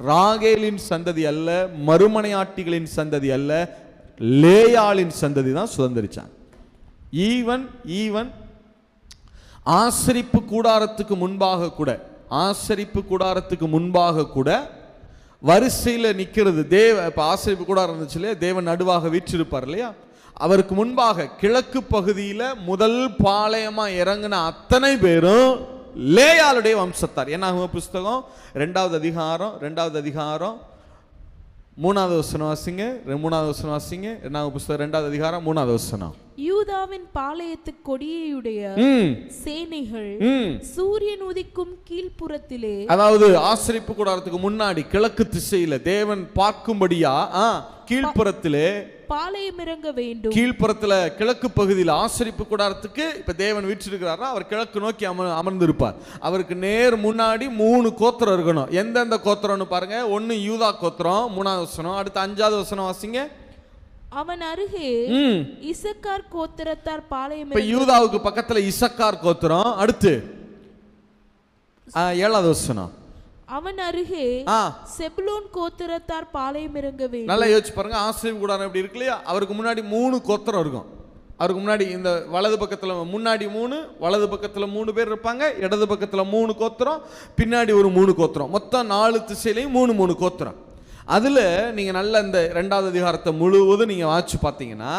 ராகேலின் சந்ததி அல்ல, மறுமனையாட்டிகளின் சந்ததி அல்ல, லேயாளின் சந்ததி தான் சுதந்தரிச்சாங்க. ஈவன் ஆசரிப்பு கூடாரத்துக்கு முன்பாக கூட வரிசையில் நிற்கிறது இப்ப ஆசரிப்பு கூடாரம் இருந்துச்சு இல்லையா, தேவன் நடுவாக வீற்றிருப்பார் இல்லையா, அவருக்கு முன்பாக கிழக்கு பகுதியில் முதல் பாளையமா இறங்கின அத்தனை பேரும் லேயாளுடைய வம்சத்தார். என்னாகும் புஸ்தகம் 2வது அதிகாரம் 3வது வசனம் வாசிங்க. 3வது வசனம் வாசிங்க. என்னாகும் புஸ்தகம் 2வது அதிகாரம் 3வது வசனம். யூதாவின் பாளையத்து கொடியுடைய சேனைகள் சூரியன் உதிக்கும் கீழ்ப்புறத்திலே, அதாவது ஆசரிப்பு கூடாரத்துக்கு முன்னாடி கிழக்கு திசையில தேவன் பார்க்கும்படியா கீழ்ப்புறத்திலே பாளையம் இறங்க வேண்டும். கீழ்ப்புறத்துல கிழக்கு பகுதியில் ஆசரிப்பு கூடாரத்துக்கு இப்ப தேவன் வீற்றிருக்கிறாரா, அவர் கிழக்கு நோக்கி அமர்ந்திருப்பார். அவருக்கு நேர் முன்னாடி 3 கோத்திரம் இருக்கணும். எந்தெந்த கோத்திரம்னு பாருங்க. 1 யூதா கோத்திரம், 3வது வசனம். அடுத்து 5வது வசனம் வாசிங்க. அவன் அருகே இசக்கார் கோத்திரத்தார் பாளையம். இப்ப யூதாவுக்கு பக்கத்துல இசக்கார் கோத்திரம். அடுத்து 7வது வசனம். அவன் அருகே செபுலோன் கோத்திரத்தார் பாளையம் இறங்க வேண்டும். நல்லா யோசிச்சு பாருங்க, ஆசீர்வாத கூடாரம் எப்படி இருக்கு இல்லையா. அவருக்கு முன்னாடி 3 கோத்திரம் இருக்கும். அவருக்கு முன்னாடி இந்த வலது பக்கத்துல முன்னாடி 3, வலது பக்கத்துல 3 பேர் இருப்பாங்க, இடது பக்கத்துல 3 கோத்திரம், பின்னாடி ஒரு 3 கோத்திரம், மொத்தம் 4 திசையிலையும் 3 கோத்திரம். அதுல நீங்க நல்ல இந்த 2வது அதிகாரத்தை முழுவதும் நீங்க வாசிச்சு பார்த்தீங்கன்னா,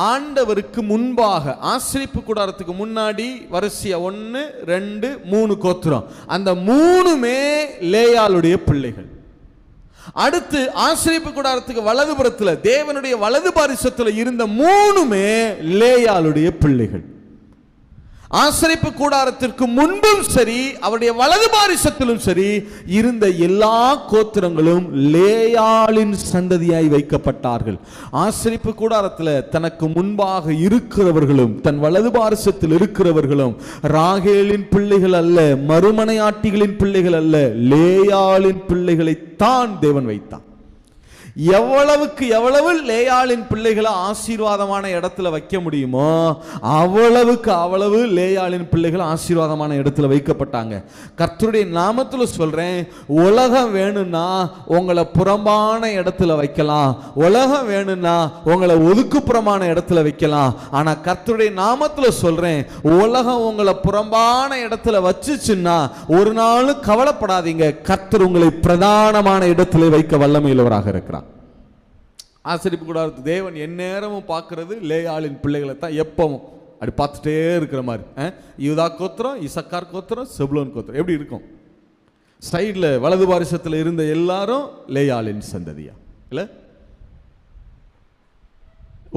ஆண்டவருக்கு முன்பாக ஆசரிப்பு கூடாரத்துக்கு முன்னாடி வரிசையா 1 2 3 கோத்திரம், அந்த 3மே லேயாளுடைய பிள்ளைகள். அடுத்து ஆசரிப்பு கூடாரத்துக்கு வலதுபுறத்துல தேவனுடைய வலது பாரிசத்துல இருந்த 3மே லேயாளுடைய பிள்ளைகள். ஆசரிப்பு கூடாரத்திற்கு முன்பும் சரி, அவருடைய வலது பாரிசத்திலும் சரி இருந்த எல்லா கோத்திரங்களும் லேயாளின் சந்ததியாய் வைக்கப்பட்டார்கள். ஆசரிப்பு கூடாரத்தில் தனக்கு முன்பாக இருக்கிறவர்களும் தன் வலது பாரிசத்தில் இருக்கிறவர்களும் ராகேலின் பிள்ளைகள் அல்ல, மறுமனையாட்டிகளின் பிள்ளைகள் அல்ல, லேயாளின் பிள்ளைகளை தான் தேவன் வைத்தார். எவ்வளவுக்கு எவ்வளவு லேயாளின் பிள்ளைகளை ஆசீர்வாதமான இடத்துல வைக்க முடியுமோ அவ்வளவுக்கு அவ்வளவு லேயாளின் பிள்ளைகள் ஆசீர்வாதமான இடத்துல வைக்கப்பட்டாங்க. கர்த்தருடைய நாமத்துல சொல்றேன், உலகம் வேணும்னா உங்களை புறம்பான இடத்துல வைக்கலாம், உலகம் வேணும்னா உங்களை ஒதுக்குப்புறமான இடத்துல வைக்கலாம். ஆனா கர்த்தருடைய நாமத்துல சொல்றேன், உலகம் உங்களை புறம்பான இடத்துல வச்சுச்சுன்னா ஒரு நாளும் கவலைப்படாதீங்க, கர்த்தர் உங்களை பிரதானமான இடத்துல வைக்க வல்லமையுள்ளவராக இருக்கிறார். ஆசரிப்பு கூடாரத்து தேவன் எந்நேரமும் பார்க்கறது லேயாளின் பிள்ளைகளை தான், எப்பவும் அப்படி பார்த்துட்டே இருக்கிற மாதிரி. யூதா கோத்திரம், இசக்கார் கோத்திரம், செபுலோன் கோத்திரம் எப்படி இருக்கும்? சைடில் வலது பாரிசத்தில் இருந்த எல்லாரும் லேயாளின் சந்ததியா இல்ல?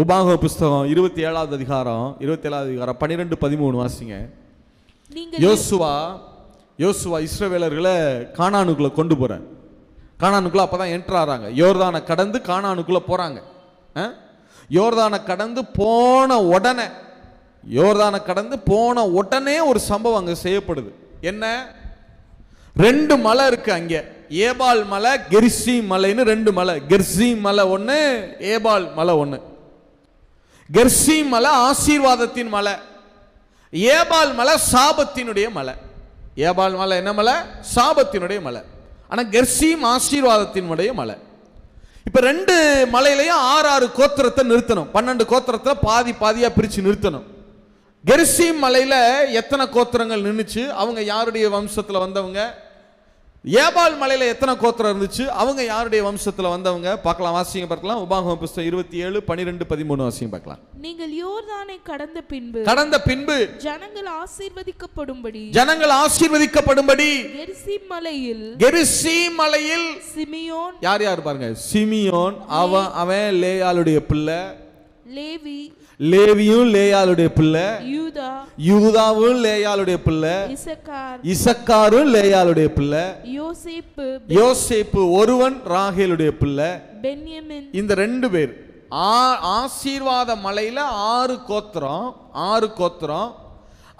உபாகம புஸ்தகம் 27வது அதிகாரம் 12-13 வாசிங்க. யோசுவா இஸ்ரவேலர்களை கானானுக்குள்ள கொண்டு போறார். கானானுக்குள்ள அப்பதான் என்டர் ஆறாங்க. யோர்தானை கடந்து கானானுக்குள்ள போறாங்க. யோர்தானை கடந்து போன உடனே ஒரு சம்பவம் அங்க செய்யப்படுது. என்ன? 2 மலை இருக்கு அங்க. ஏபால் மலை, கெரிசீம் மலைன்னு 2 மலை. கெரிசீம் மலை ஒண்ணு, ஏபால் மலை ஒண்ணு. கெரிசீம் மலை ஆசீர்வாதத்தின் மலை, ஏபால் மலை சாபத்தினுடைய மலை. ஏபால் மலை என்ன மலை? சாபத்தினுடைய மலை. ஆனா கெரிசீம் ஆசீர்வாதத்தினுடைய மலை. இப்ப 2 மலையிலையும் 6 கோத்திரத்தை நிறுத்தணும். 12 கோத்திரத்தை பாதியா பிரிச்சு நிறுத்தணும். கெரிசீம் மலையில எத்தனை கோத்திரங்கள் நின்னுச்சு? அவங்க யாருடைய வம்சத்துல வந்தவங்க? ஏபால் மலையில எத்தனை கோத்திரம் இருந்துச்சு? அவங்க யாருடைய வம்சத்துல வந்தவங்க? பார்க்கலாம், வாசிங்க பார்க்கலாம். உபாகம புஸ்தகம் 27:12-13 வாசிங்க பார்க்கலாம். நீங்கள் யோர்தானை கடந்த பின்பு ஜனங்கள் ஆசீர்வதிக்கப்படும்படி கெரிசீம் மலையில் சிமியோன், யார் பாருங்க, சிமியோன் அவன் லேயாளுடைய பிள்ளை. லேவியும் லேயாளுடைய பிள்ளை. யூதாவும் லேயாளுடைய பிள்ளை. இசக்காரும் லேயாளுடைய பிள்ளை. யோசேப்பு ஒருவன் ராகேலுடைய பிள்ளை. பென்யமின். இந்த 2 பேர் ஆசீர்வாத மலையில 6 கோத்திரம்.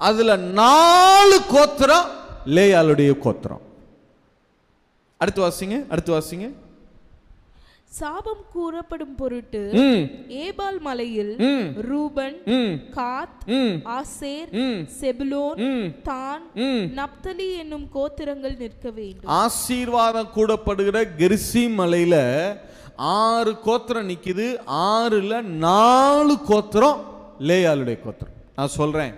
அதுல 4 கோத்திரம் லேயாளுடைய கோத்திரம். அடுத்து வாசிங்க. சாபம் கூறப்படும் பொருட்டு ஏபால் மலையில் ரூபன், காத், ஆசேர், செபுலோன், தான், நப்தலி என்னும் கோத்திரங்கள் நிற்க வேண்டும். ஆசீர்வாதம் கூடப்படுகிற கெரிசீம் மலையில 6 கோத்திரம் நிக்குது. 6ல 4 கோத்திரம் லேயாளுடைய கோத்திரம். நான் சொல்றேன்,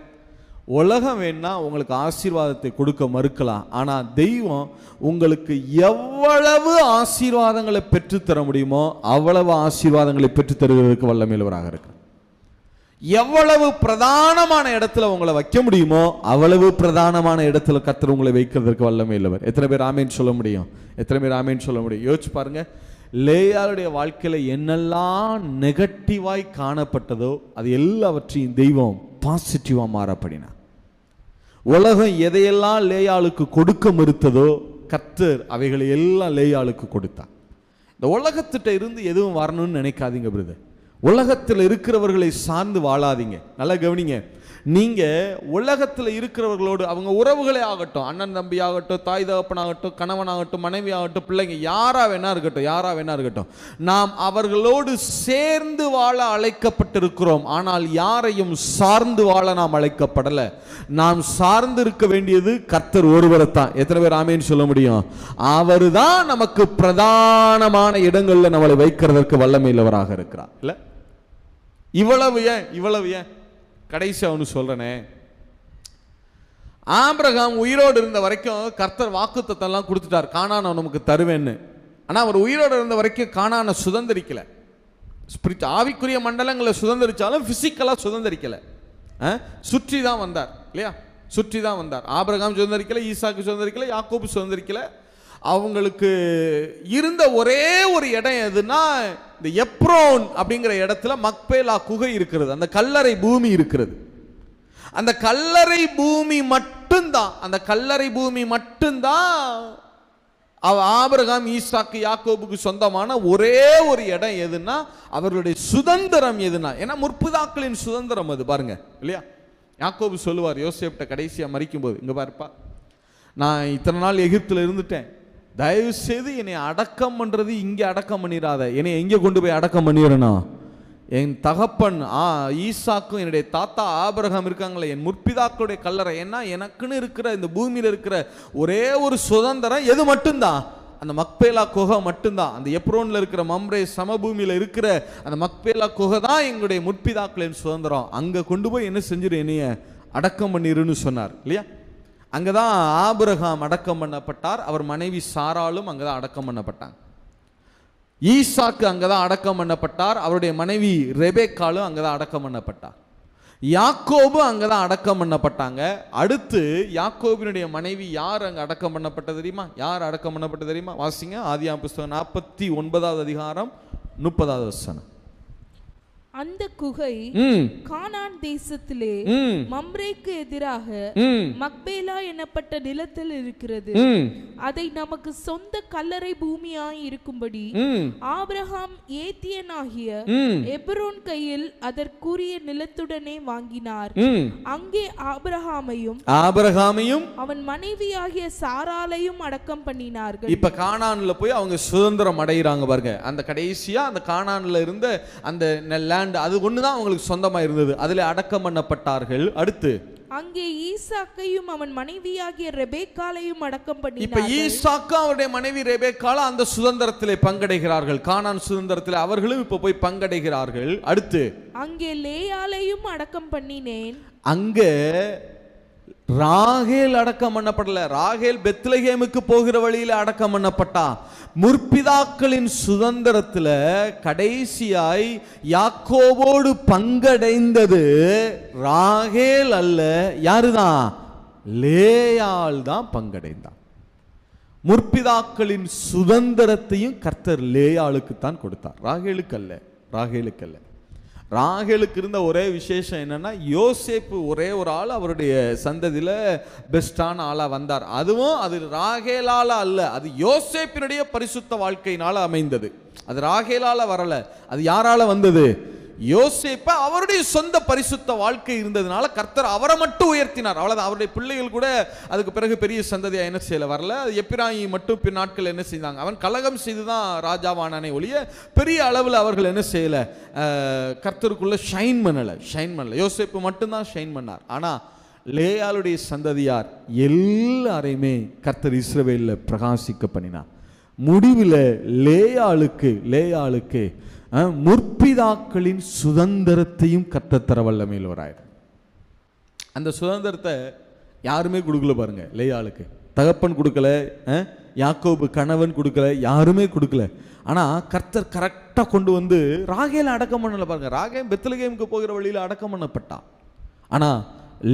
உலகம் வேணா உங்களுக்கு ஆசீர்வாதத்தை கொடுக்க மறுக்கலாம், ஆனா தெய்வம் உங்களுக்கு எவ்வளவு ஆசீர்வாதங்களை பெற்றுத்தர முடியுமோ அவ்வளவு ஆசீர்வாதங்களை பெற்றுத் தருவதற்கு வல்லமையுள்ளவராக இருக்கு. எவ்வளவு பிரதானமான இடத்துல உங்களை வைக்க முடியுமோ அவ்வளவு பிரதானமான இடத்துல கர்த்தர் உங்களை வைக்கிறதுக்கு வல்லமையுள்ளவர். எத்தனை பேர் ஆமேன் சொல்ல முடியும்? யோசிச்சு பாருங்க, லேயாளுடைய வாழ்க்கையில என்னெல்லாம் நெகட்டிவாய் காணப்பட்டதோ அது எல்லாவற்றையும் தெய்வம் பாசிட்டிவா மாறப்படினார். உலகம் எதையெல்லாம் லேயாளுக்கு கொடுக்க மறுத்ததோ கர்த்தர் அவைகளை எல்லாம் லேயாளுக்கு கொடுத்தார். இந்த உலகத்திட்ட இருந்து எதுவும் வரணும்னு நினைக்காதீங்க பிரதர். உலகத்தில் இருக்கிறவர்களை சார்ந்து வாழாதீங்க. நல்லா கவனிங்க, நீங்க உலகத்தில் இருக்கிறவர்களோடு, அவங்க உறவுகளே ஆகட்டும், அண்ணன் தம்பி ஆகட்டும், தாய் தகப்பனாகட்டும், கணவனாகட்டும், மனைவி ஆகட்டும், பிள்ளைங்க யாரா வேணா இருக்கட்டும், நாம் அவர்களோடு சேர்ந்து வாழ அழைக்கப்பட்டிருக்கிறோம். ஆனால் யாரையும் சார்ந்து வாழ நாம் அழைக்கப்படல. நாம் சார்ந்து இருக்க வேண்டியது கர்த்தர் ஒருவரைத்தான். எத்தனை பேர் ஆமேன்னு சொல்ல முடியும்? அவரு தான் நமக்கு பிரதானமான இடங்கள்ல நம்மளை வைக்கிறதற்கு வல்லமையுள்ளவராக இருக்கிறார். இல்ல இவ்வளவு ஏன் கடைசி அவனு சொல்றனே, ஆபிரகாம் உயிரோடு இருந்த வரைக்கும் கர்த்தர் வாக்குத்தத்தம்லாம் கொடுத்துட்டார், கானானை நமக்கு தருவேன்னு. ஆனா அவர் உயிரோடு இருந்த வரைக்கும் கானானை சுதந்திரிக்கல. ஆவிக்குரிய மண்டலங்களை சுதந்திரிச்சாலும் பிசிக்கலா சுதந்திரிக்கல. சுற்றி தான் வந்தார் இல்லையா? ஆபிரகாம் சுதந்திரிக்கல, ஈசாக்கு சுதந்திரிக்கல, யாக்கோபு சுதந்திரிக்கல. அவங்களுக்கு இருந்த ஒரே ஒரு இடம் எதுன்னா, இந்த எப்ரோன் அப்படிங்கிற இடத்துல மக்பேலா குகை இருக்கிறது, அந்த கல்லறை பூமி இருக்கிறது. அந்த கல்லறை பூமி மட்டும்தான் ஆபிரகாம், ஈசாக்கு, யாக்கோபுக்கு சொந்தமான ஒரே ஒரு இடம். எதுன்னா அவர்களுடைய சுதந்திரம் எதுனா, ஏன்னா முற்பிதாக்களின் சுதந்திரம் அது பாருங்க இல்லையா? யாக்கோபு சொல்லுவார் யோசேப்ட்ட கடைசியா மரிக்கும் போது, இங்க பாருப்பா, நான் இத்தனை நாள் எகிப்துல இருந்துட்டேன், தயவு செய்து என்னை அடக்கம் பண்றது இங்க அடக்கம் பண்ணிடாத, என்னை எங்க கொண்டு போய் அடக்கம் பண்ணிடணும், என் தகப்பன் ஈசாக்கும் என்னுடைய தாத்தா ஆபிரகாம் இருக்காங்களே, என் முற்பிதாக்களுடைய கல்லறை. ஏன்னா எனக்குன்னு இருக்கிற இந்த பூமியில் இருக்கிற ஒரே ஒரு சுதந்திரம் எது மட்டும்தான், அந்த மக்பேலா குகை மட்டும்தான். அந்த எப்ரோன்ல இருக்கிற மம்ரே சமபூமியில இருக்கிற அந்த மக்பேலா குகை தான் எங்களுடைய முற்பிதாக்களின் சுதந்திரம். அங்க கொண்டு போய் என்ன செஞ்சிரு, என்னைய அடக்கம் பண்ணிருன்னு சொன்னார் இல்லையா. அங்கதான் ஆபிரகாம் அடக்கம் பண்ணப்பட்டார், அவர் மனைவி சாராலும் அங்கதான் அடக்கம் பண்ணப்பட்டாங்க. ஈசாக்கு அங்கதான் அடக்கம் பண்ணப்பட்டார், அவருடைய மனைவி ரெபேக்காலும் அங்கதான் அடக்கம் பண்ணப்பட்டார். யாக்கோபு அங்கதான் அடக்கம் பண்ணப்பட்டாங்க. அடுத்து யாக்கோபினுடைய மனைவி யார் அங்க அடக்கம் பண்ணப்பட்டது தெரியுமா? யார் அடக்கம் பண்ணப்பட்டது தெரியுமா? வாசிங்க, ஆதியாகமம் புத்தகம் 49வது அதிகாரம் 30வது வசனம். அந்த குகை கானான் தேசத்திலே மம்ரேக்கு எதிராக மக்பேலா எனப்பட்ட நிலத்தில் இருக்கிறது. அதை நமக்கு சொந்த கல்லறை பூமியாய் இருக்கும்படி ஆபிரகாம் ஏத்தியனாகிய எப்ரோன் கையில் அதற்குரிய நிலத்துடனே வாங்கினார். அங்கே ஆபிரகாமையும் அவன் மனைவியாகிய சாராளையும் அடக்கம் பண்ணினார்கள். இப்ப கானான்ல போய் அவங்க சுதந்திரம் அடைகிறாங்க பாருங்க. அந்த கடைசியா அந்த கானான்ல இருந்த அந்த அது ஒண்ணுதான் அவங்களுக்கு சொந்தமா இருந்தது, அதுல அடக்கம் பண்ணப்பட்டார்கள். அடுத்து அங்கே ஈசாக்கையும் அவன் மனைவியாகிய ரெபேக்காளையும் அடக்கம் பண்ணினார்கள். இப்ப ஈசாக்கு அவருடைய மனைவி ரெபேக்கால அந்த சுதந்திரத்திலே பங்கடைகிறார்கள், கானான் சுதந்திரத்திலே அவர்களும் இப்ப போய் பங்கடைகிறார்கள். அடுத்து அங்கே லேயாளையும் அடக்கம் பண்ணினேன். அங்க ராகேல் அடக்கம் பண்ணப்படல, ராகேல் பெத்லகேமுக்கு போகிற வழியில அடக்கம் பண்ணப்பட்டா. முற்பிதாக்களின் சுதந்திரத்துல கடைசியாய் யாக்கோபோடு பங்கடைந்தது ராகேல் அல்ல, யாருதான்? லேயாள் தான் பங்கடைந்தான். முற்பிதாக்களின் சுதந்திரத்தையும் கர்த்தர் லேயாளுக்கு தான் கொடுத்தார், ராகேலுக்கு அல்ல. ராகேலுக்கு அல்ல. ராகேலுக்கு இருந்த ஒரே விசேஷம் என்னன்னா, யோசேப்பு ஒரே ஒரு ஆள் அவருடைய சந்ததியில பெஸ்டான ஆளா வந்தார். அதுவும் அது ராகேலால அல்ல, அது யோசேப்பினுடைய பரிசுத்த வாழ்க்கையினால அமைந்தது. அது ராகேலால வரல, அது யாரால வந்தது? யோசேப்ப அவருடைய சொந்த பரிசுத்த வாழ்க்கை இருந்ததுனால கர்த்தர் அவரை மட்டும் உயர்த்தினார், அவ்வளவுதான். அவருடைய பிள்ளைகள் கூட அதுக்கு பிறகு பெரிய சந்ததியா என்ன செய்யல வரல. எப்பிராயி மட்டும் பின் நாட்கள் என்ன செய்தாங்க, அவன் கலகம் செய்துதான் ராஜாவானானே ஒழிய பெரிய அளவில் அவர்கள் என்ன செய்யல, கர்த்தருக்குள்ள ஷைன் பண்ணல. யோசேப்பு மட்டும்தான் ஷைன் பண்ணார். ஆனா லேயாளுடைய சந்ததியார் எல்லாரையுமே கர்த்தர் இஸ்ரவேல்ல பிரகாசிக்க பண்ணினார். முடிவில் லேயாளுக்கு முற்பிதாக்களின் சுதந்திரத்தையும் கர்த்தர் தர வல்லமையுள்ளவராய். அந்த சுதந்திரத்தை யாருமே கொடுக்கல பாருங்க. லேயாளுக்கு தகப்பன் கொடுக்கல, யாக்கோபு கணவன் கொடுக்கல, யாருமே கொடுக்கல. ஆனா கர்த்தர் கரெக்டா கொண்டு வந்து ராகேல அடக்கம் பண்ணல பாருங்க. ராகேல் பெத்லகேமுக்கு போகிற வழியில அடக்கம் பண்ணப்பட்டா. ஆனா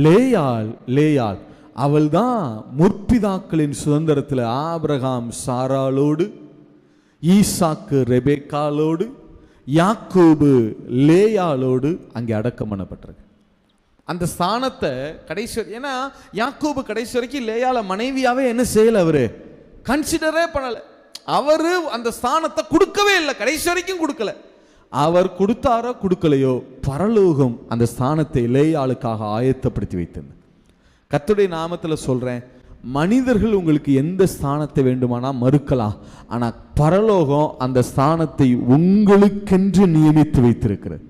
லேயாள் அவள் தான் முற்பிதாக்களின் சுதந்திரத்தில் ஆபிரகாம் சாராளோடு, ஈசாக்கு ரெபேக்காலோடு, யாக்கோபு லேயாளோடு அங்கே அடக்கம் பண்ணப்பட்டிருக்கு. அந்த ஸ்தானத்தை கடைசி, ஏன்னா யாக்கோபு கடைசி வரைக்கும் லேயாள மனைவியாவே என்ன செய்யல, அவரு கன்சிடரே பண்ணல. அவரு அந்த ஸ்தானத்தை கொடுக்கவே இல்லை, கடைசி வரைக்கும் கொடுக்கல. அவர் கொடுத்தாரோ கொடுக்கலையோ, பரலோகம் அந்த ஸ்தானத்தை லேயாளுக்காக ஆயத்தப்படுத்தி வைத்தது. கர்த்தருடைய நாமத்தில் சொல்றேன், மனிதர்கள் உங்களுக்கு எந்த ஸ்தானத்தை வேண்டுமானா மறுக்கலாம், ஆனா பரலோகம் அந்த ஸ்தானத்தை உங்களுக்கென்று நியமித்து வைத்திருக்கிறது.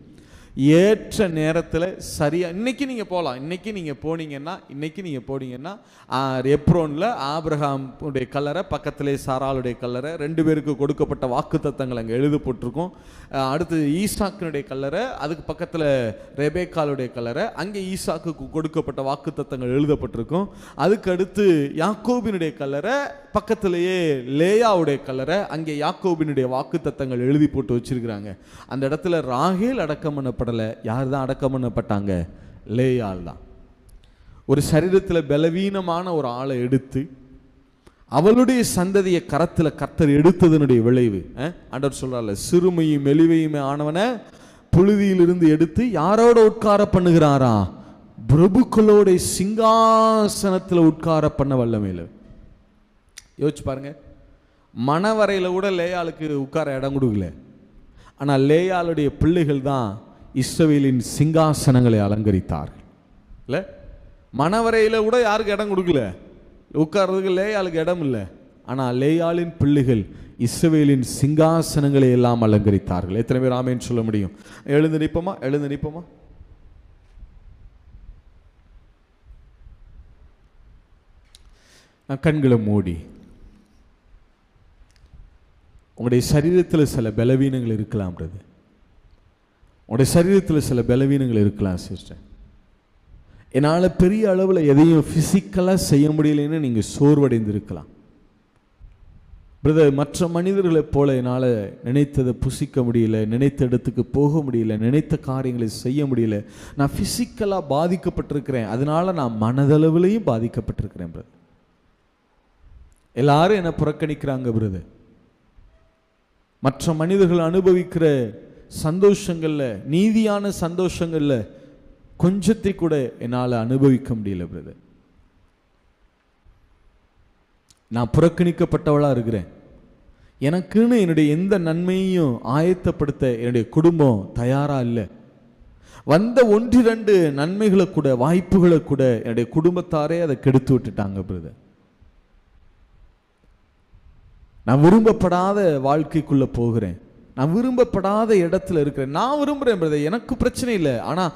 ஏற்ற நேரத்தில் சரியா இன்னைக்கு நீங்க போகலாம். இன்னைக்கு நீங்க போனீங்கன்னா எப்ரோன்ல ஆபிரகாம் உடைய கல்லறை, பக்கத்திலே சாராளுடைய கல்லறை, 2 பேருக்கு கொடுக்கப்பட்ட வாக்கு தத்தங்கள் அங்கே எழுதப்பட்டிருக்கும். அடுத்து ஈசாக்கினுடைய கல்லறை, அதுக்கு பக்கத்தில் ரெபேக்காலுடைய கல்லறை, அங்கே ஈசாக்கு கொடுக்கப்பட்ட வாக்கு தத்தங்கள் எழுதப்பட்டிருக்கும். அதுக்கு அடுத்து யாக்கோபினுடைய கல்லறை, பக்கத்திலேயே லேயாவுடைய கல்லறை, அங்கே யாக்கோபினுடைய வாக்கு தத்தங்கள் எழுதி போட்டு வச்சிருக்கிறாங்க. அந்த இடத்துல ராகேல் அடக்கம் பண்ணப்படல. யார் தான் அடக்கம் பண்ணப்பட்டாங்க? லேயாள் தான். ஒரு சரீரத்தில் பலவீனமான ஒரு ஆளை எடுத்து அவளுடைய சந்ததியை கரத்தில் கர்த்தர் எடுத்ததனுடைய விளைவு ஆண்டவர் சொல்றாரு, சிறுமையும் மெலிவையுமே ஆனவனை புழுதியிலிருந்து எடுத்து யாரோட உட்கார பண்ணுகிறாரா? பிரபுக்களோட சிங்காசனத்தில் உட்கார பண்ண வல்லமையில. யோசிச்சு பாருங்க, மணவரையில் கூட லேயாளுக்கு உட்கார இடம் கொடுக்கல. ஆனால் லேயாளுடைய பிள்ளைகள் தான் இஸ்ரவேலின் சிங்காசனங்களை அலங்கரித்தார்கள். இல்லை, மணவரையில் கூட யாருக்கு இடம் கொடுக்கல, உட்கார்றதுக்கு லேயாளுக்கு இடம் இல்லை. ஆனால் லேயாளின் பிள்ளைகள் இஸ்ரவேலின் சிங்காசனங்களை எல்லாம் அலங்கரித்தார்கள். எத்தனை பேர் ஆமென் சொல்ல முடியும்? எழுந்து நிற்போமா? எழுந்து நிற்போமா? கண்களை மூடி, உங்களுடைய சரீரத்தில் சில பலவீனங்கள் இருக்கலாம்ன்றது, உங்களுடைய சரீரத்தில் சில பலவீனங்கள் இருக்கலாம் சிஸ்டர். என்னால் பெரிய அளவில் எதையும் ஃபிசிக்கலாக செய்ய முடியலைன்னு நீங்கள் சோர்வடைந்து இருக்கலாம் பிரதர். மற்ற மனிதர்களைப் போல என்னால் நினைத்ததை புசிக்க முடியல, நினைத்த இடத்துக்கு போக முடியல, நினைத்த காரியங்களை செய்ய முடியல. நான் ஃபிசிக்கலாக பாதிக்கப்பட்டிருக்கிறேன், அதனால நான் மனதளவிலையும் பாதிக்கப்பட்டிருக்கிறேன் பிரதர். எல்லாரும் என்னை புறக்கணிக்கிறாங்க பிரதர். மற்ற மனிதர்கள் அனுபவிக்கிற சந்தோஷங்கள்ல, நீதியான சந்தோஷங்கள்ல கொஞ்சத்தை கூட என்னால் அனுபவிக்க முடியல பிரதர். நான் புறக்கணிக்கப்பட்டவளா இருக்கிறேன். எனக்குன்னு என்னுடைய எந்த நன்மையையும் ஆயத்தப்படுத்த என்னுடைய குடும்பம் தயாரா இல்லை. வந்த 1-2 நன்மைகளை கூட, வாய்ப்புகளை கூட என்னுடைய குடும்பத்தாரே அதை கெடுத்து விட்டுட்டாங்க பிரதர். நான் விரும்பப்படாத வாழ்க்கைக்குள்ள போகிறேன், நான் விரும்பப்படாத இடத்துல இருக்கிறேன். நான் விரும்புகிறேன் பிரதர், எனக்கு பிரச்சனை இல்லை. ஆனால்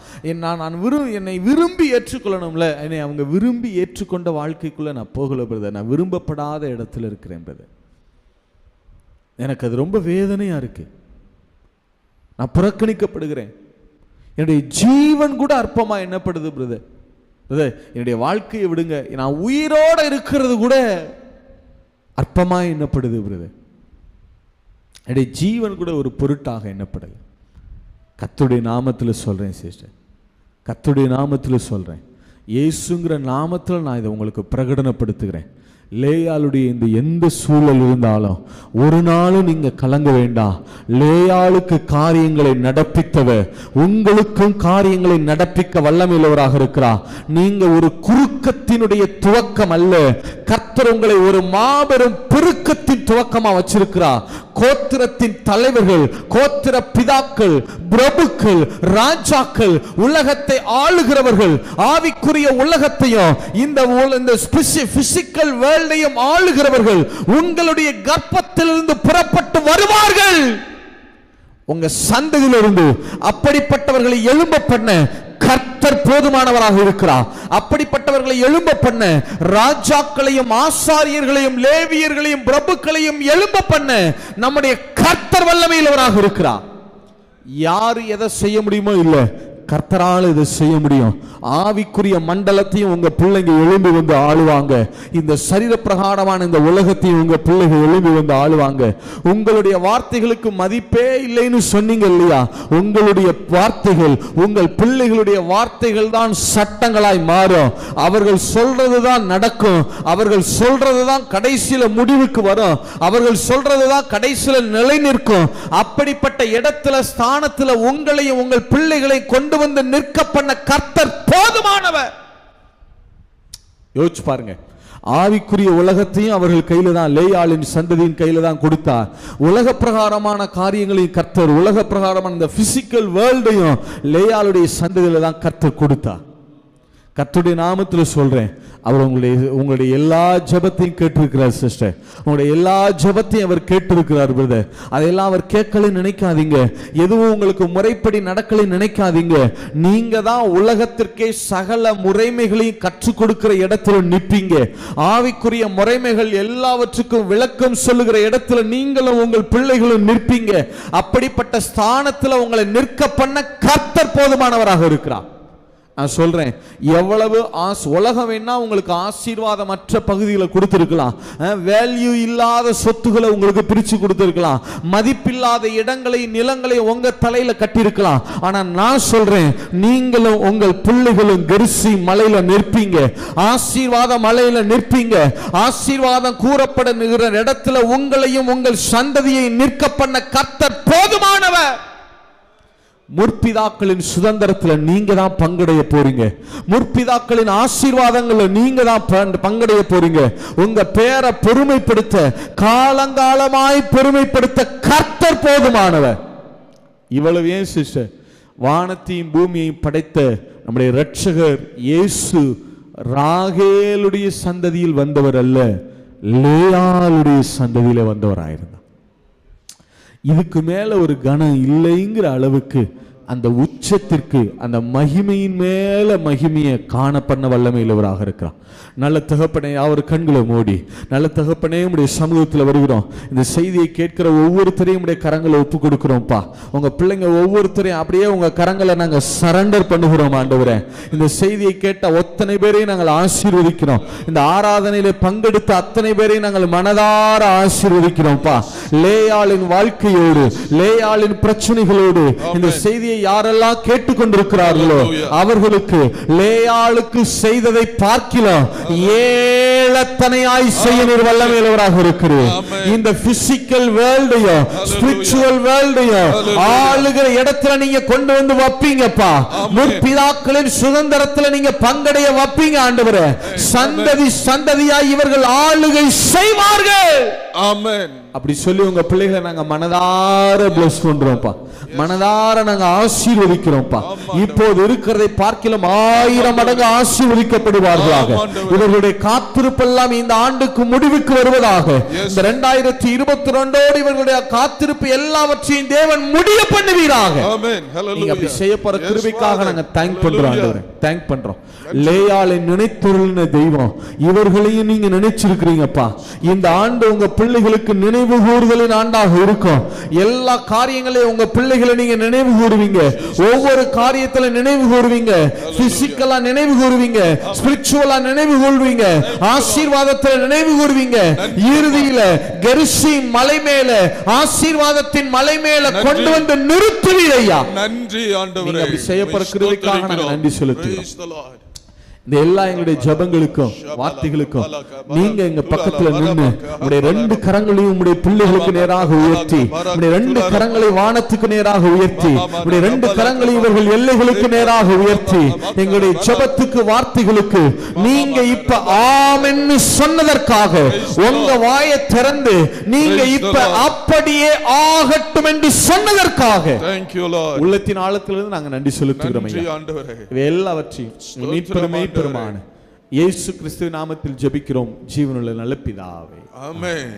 என்னை விரும்பி ஏற்றுக்கொள்ளணும்ல, என்னை அவங்க விரும்பி ஏற்றுக்கொண்ட வாழ்க்கைக்குள்ள நான் போகல பிரதர். நான் விரும்பப்படாத இடத்துல இருக்கிறேன் பிரதர். எனக்கு அது ரொம்ப வேதனையா இருக்கு. நான் புறக்கணிக்கப்படுகிறேன். என்னுடைய ஜீவன் கூட அற்பமா எண்ணப்படுது பிரதர். பிரதர், என்னுடைய வாழ்க்கையை விடுங்க, நான் உயிரோட இருக்கிறது கூட அற்பமா எண்ணப்படுது பிரதர். என்னுடைய ஜீவன் கூட ஒரு பொருட்டாக எண்ணப்படலை. கர்த்தருடைய நாமத்தில் சொல்றேன் சிஸ்டர், கர்த்தருடைய நாமத்தில் சொல்றேன், இயேசுங்கிற நாமத்தில் நான் இதை உங்களுக்கு பிரகடனப்படுத்துகிறேன். லேயாளுடைய இந்த எந்த சூழல் இருந்தாலும் ஒரு நாளும் நீங்க கலங்க வேண்டாம். லேயாளுக்கு காரியங்களை நடப்பித்தவர் உங்களுக்கும் காரியங்களை நடப்பிக்க வல்லமையுள்ளவராக இருக்கிறார். நீங்க ஒரு குறுக்கத்தினுடைய துவக்கம் அல்ல, கர்த்தர் உங்களை ஒரு மாபெரும் பெருக்கத்தின் துவக்கமா வச்சிருக்கிறார். கோத்திரத்தின் தலைவர்கள், கோத்திர பிதாக்கள், பிரபுக்கள், ராஜாக்கள், உலகத்தை ஆளுகிறவர்கள், ஆவிக்குரிய உலகத்தையும் இந்த பிசிக்கல் வேர்ல்டையும் ஆளுகிறவர்கள் உங்களுடைய கர்ப்பத்திலிருந்து புறப்பட்டு வருவார்கள். உங்க சந்ததியிலிருந்து அப்படிப்பட்டவர்களை எழும்ப பண்ண கர்த்தர் போதுமானவராக இருக்கிறார். அப்படிப்பட்டவர்களை எழும்ப பண்ண ராஜாக்களையும் ஆசாரியர்களையும் லேவியர்களையும் பிரபுக்களையும் எழும்ப பண்ண நம்முடைய கர்த்தர் வல்லமையுள்ளவராக இருக்கிறார். யாரு எதை செய்ய முடியுமோ இல்ல, கர்த்தரால் இதை செய்ய முடியும். ஆவிக்குரிய மண்டலத்தையும் உங்க பிள்ளைங்க எழும்பி வந்து ஆளுவாங்க. இந்த சரீர பிரகாரமான இந்த உலகத்தையும் உங்க பிள்ளைகள் எழும்பி வந்து ஆளுவாங்க. உங்களுடைய வார்த்தைகளுக்கு மதிப்பே இல்லைன்னு சொன்னீங்க இல்லையா? உங்களுடைய வார்த்தைகள், உங்கள் பிள்ளைகளுடைய வார்த்தைகள் தான் சட்டங்களாய் மாறும். அவர்கள் சொல்றதுதான் நடக்கும். அவர்கள் சொல்றதுதான் கடைசியில முடிவுக்கு வரும். அவர்கள் சொல்றதுதான் கடைசியில நிலை நிற்கும். அப்படிப்பட்ட இடத்துல, ஸ்தானத்துல உங்களையும் உங்கள் பிள்ளைகளை கொண்டு வந்து நிற்க பண்ண கர்த்தர் போதுமானவர். யோசிச்சு பாருங்க. ஆவிக்குரிய உலகத்தையும் அவர்கள் கையில தான், லேயாளின் சந்ததியின் கையில தான் கொடுத்தார். உலக பிரகாரமான காரியங்களையும் கர்த்தர், உலக பிரகாரமான இந்த பிசிக்கல் வேர்ல்டையும் லேயாளுடைய சந்ததியில தான் கர்த்தர் கொடுத்தார். கர்த்தருடைய நாமத்தில் சொல்றேன், அவர் உங்களுடைய எல்லா ஜெபத்தையும் கேட்டிருக்கிறார் சிஸ்டர். உங்களுடைய எல்லா ஜெபத்தையும் அவர் கேட்டிருக்கிறார் பிரதர். அதையெல்லாம் அவர் கேட்கல நினைக்காதீங்க. எதுவும் உங்களுக்கு முறைப்படி நடக்கலை நினைக்காதீங்க. நீங்க தான் உலகத்திற்கே சகல முறைமைகளையும் கற்றுக் கொடுக்கிற இடத்துல நிற்பீங்க. ஆவிக்குரிய முறைமைகள் எல்லாவற்றுக்கும் விளக்கம் சொல்லுகிற இடத்துல நீங்களும் உங்கள் பிள்ளைகளும் நிற்பீங்க. அப்படிப்பட்ட ஸ்தானத்துல உங்களை நிற்க பண்ண கர்த்தர் போதுமானவராக இருக்கிறார். நான் சொல்றேன், எவ்வளவு உலகம் வேணா உங்களுக்கு ஆசீர்வாதமற்ற பகுதிகளை கொடுத்திருக்கலாம், வேல்யூ இல்லாத சொத்துக்களை உங்களுக்கு பிரிச்சு கொடுத்திருக்கலாம், மதிப்பில்லாத இடங்களை நிலங்களை உங்க தலையில கட்டியிருக்கலாம். ஆனா நான் சொல்றேன், நீங்களும் உங்கள் பிள்ளைகளும் கெரிசி மலையில நிற்பீங்க, ஆசீர்வாத மலையில நிற்பீங்க. ஆசீர்வாதம் கூறப்படுகிற இடத்துல உங்களையும் உங்கள் சந்ததியை நிற்க பண்ண கர்த்தர் போதுமானவர். முற்பிதாக்களின் சுதந்திரத்துல நீங்க தான் பங்கடைய போறீங்க. முற்பிதாக்களின் ஆசீர்வாதங்கள்ல நீங்க தான் பங்கடைய போறீங்க. உங்க பேரை பெருமைப்படுத்த, காலங்காலமாய் பெருமைப்படுத்த கர்த்தர் போதுமானவர். இவ்வளவு ஏன் சிஸ்டர், வானத்தையும் பூமியையும் படைத்த நம்முடைய இரட்சகர் இயேசு ராகேலுடைய சந்ததியில் வந்தவர் அல்ல, லேயாளுடைய சந்ததியில வந்தவராயிருந்தார். இதுக்கு மேல ஒரு கணம் இல்லைங்கிற அளவுக்கு அந்த உச்சத்திற்கு அந்த மகிமையின் மேல மகிமையை காண பண்ண வல்லமை உள்ளவராக இருக்கிறார். நல்ல தகப்பனே, அவர் கண்களை மூடி, நல்ல தகப்பனே உடைய சமூகத்தில் வருகிறோம். இந்த செய்தியை கேட்கிற ஒவ்வொருத்தரையும் உடைய கரங்களை ஒப்பு கொடுக்கிறோம்ப்பா. உங்க பிள்ளைங்க ஒவ்வொருத்தரையும் அப்படியே உங்க கரங்களை நாங்க சரண்டர் பண்ணுகிறோம் ஆண்டவரே. இந்த செய்தியை கேட்ட அத்தனை பேரையும் நாங்கள் ஆசீர்வதிக்கிறோம். இந்த ஆராதனையில பங்கெடுத்த அத்தனை பேரையும் நாங்கள் மனதார ஆசீர்வதிக்கிறோம்ப்பா. லேயாளின் வாழ்க்கையோடு, லேயாளின் பிரச்சனைகளோடு இந்த செய்தியை யாரெல்லாம் கேட்டுக்கொண்டிருக்கிறார்களோ அவர்களுக்கு லேயாளுக்கு செய்ததை பார்க்கலாம் ஏழத்தனையாய் செய்ய நீர் வல்லமையுள்ளவராக இருக்கிறீர். இந்த பிசிக்கல் வேர்ல்டையும் ஸ்பிரிச்சுவல் வேர்ல்டையும் ஆளுகிற இடத்துல நீங்க கொண்டு வந்து வைப்பீங்கப்பா. முற்பிதாக்களின் சுதந்திரத்துல நீங்க பங்கடைய வைப்பீங்க ஆண்டவரே. சந்ததி சந்ததியாய் இவர்கள் ஆளுகை செய்வார்கள். ஆமென். அப்படி சொல்லி உங்க பிள்ளைகளை நாங்க மனதார பிளஸ் பண்றோம்ப்பா, மனதார நாங்க ஆசீர்வதிக்கிறோம்ப்பா. இப்போது இருக்கிறதை பார்க்கலாம் 1000 மடங்கு ஆசீர்வதிக்கப்படுவார்களாக. இவர்களுடைய காத்திருப்பெல்லாம் இந்த ஆண்டுக்கு முடிவுக்கு வருவதாக. இந்த 2022 இவர்களுடைய காத்திருப்பு எல்லாவற்றையும் தேவன் முடிய பண்ணுவீராக. நீங்க அப்படி செய்ய போற கிருபைக்காக நாங்க தேங்க் பண்றோம் ஆண்டவரே, தேங்க் பண்றோம். லேயாளை நினைத்துள்ள தெய்வம் இவர்களையும் நீங்க நினைச்சிருக்கிறீங்கப்பா. இந்த ஆண்டு உங்க பிள்ளைகளுக்கு நினைவு கூறுதலின் ஆண்டாக இருக்கும். எல்லா காரியங்களையும் உங்க பிள்ளைகளை நீங்க நினைவு கூறுவீங்க. ஒவ்வொரு காரியத்துல நினைவு கூறுவீங்க. பிசிக்கலா நினைவு கூறுவீங்க, ஸ்பிரிச்சுவலா நினைவு கூறுவீங்க, ஆசீர்வாதத்துல நினைவு கூறுவீங்க. இறுதியில கெரிசிம் மலை மேல, ஆசீர்வாதத்தின் மலை மேல கொண்டு வந்து நிறுத்துவீர் ஐயா. நன்றி ஆண்டவரே. நீங்க அப்படி செய்யப்படுற கிருபைக்காக நாங்கள் நன்றி செலுத்துகிறோம். இந்த எல்லா எங்களுடைய ஜபங்களுக்கும் வார்த்தைகளுக்கும் நீங்க எங்க பக்கத்துல நின்று உடைய 2 கரங்களையும் உடைய பிள்ளைகளுக்கு நேராக உயர்த்தி, உடைய 2 கரங்களை வானத்துக்கு நேராக உயர்த்தி, உடைய 2 கரங்களை இவர்கள் எல்லைகளுக்கு நேராக உயர்த்தி எங்களுடைய ஜபத்துக்கு வார்த்தைகளுக்கு நீங்க இப்ப ஆமென்னு சொன்னதற்காக, உங்க வாயை திறந்து நீங்க இப்ப அப்படியே ஆகட்டும் என்று சொன்னதற்காக உள்ளத்தின் ஆழத்திலிருந்து நாங்க நன்றி செலுத்துகிறோம். எல்லாவற்றையும் மீட்பெருமை பெருமான இயேசு கிறிஸ்துவின் நாமத்தில் ஜெபிக்கிறோம் ஜீவனுள்ள நல்ல பிதாவே. ஆமென்.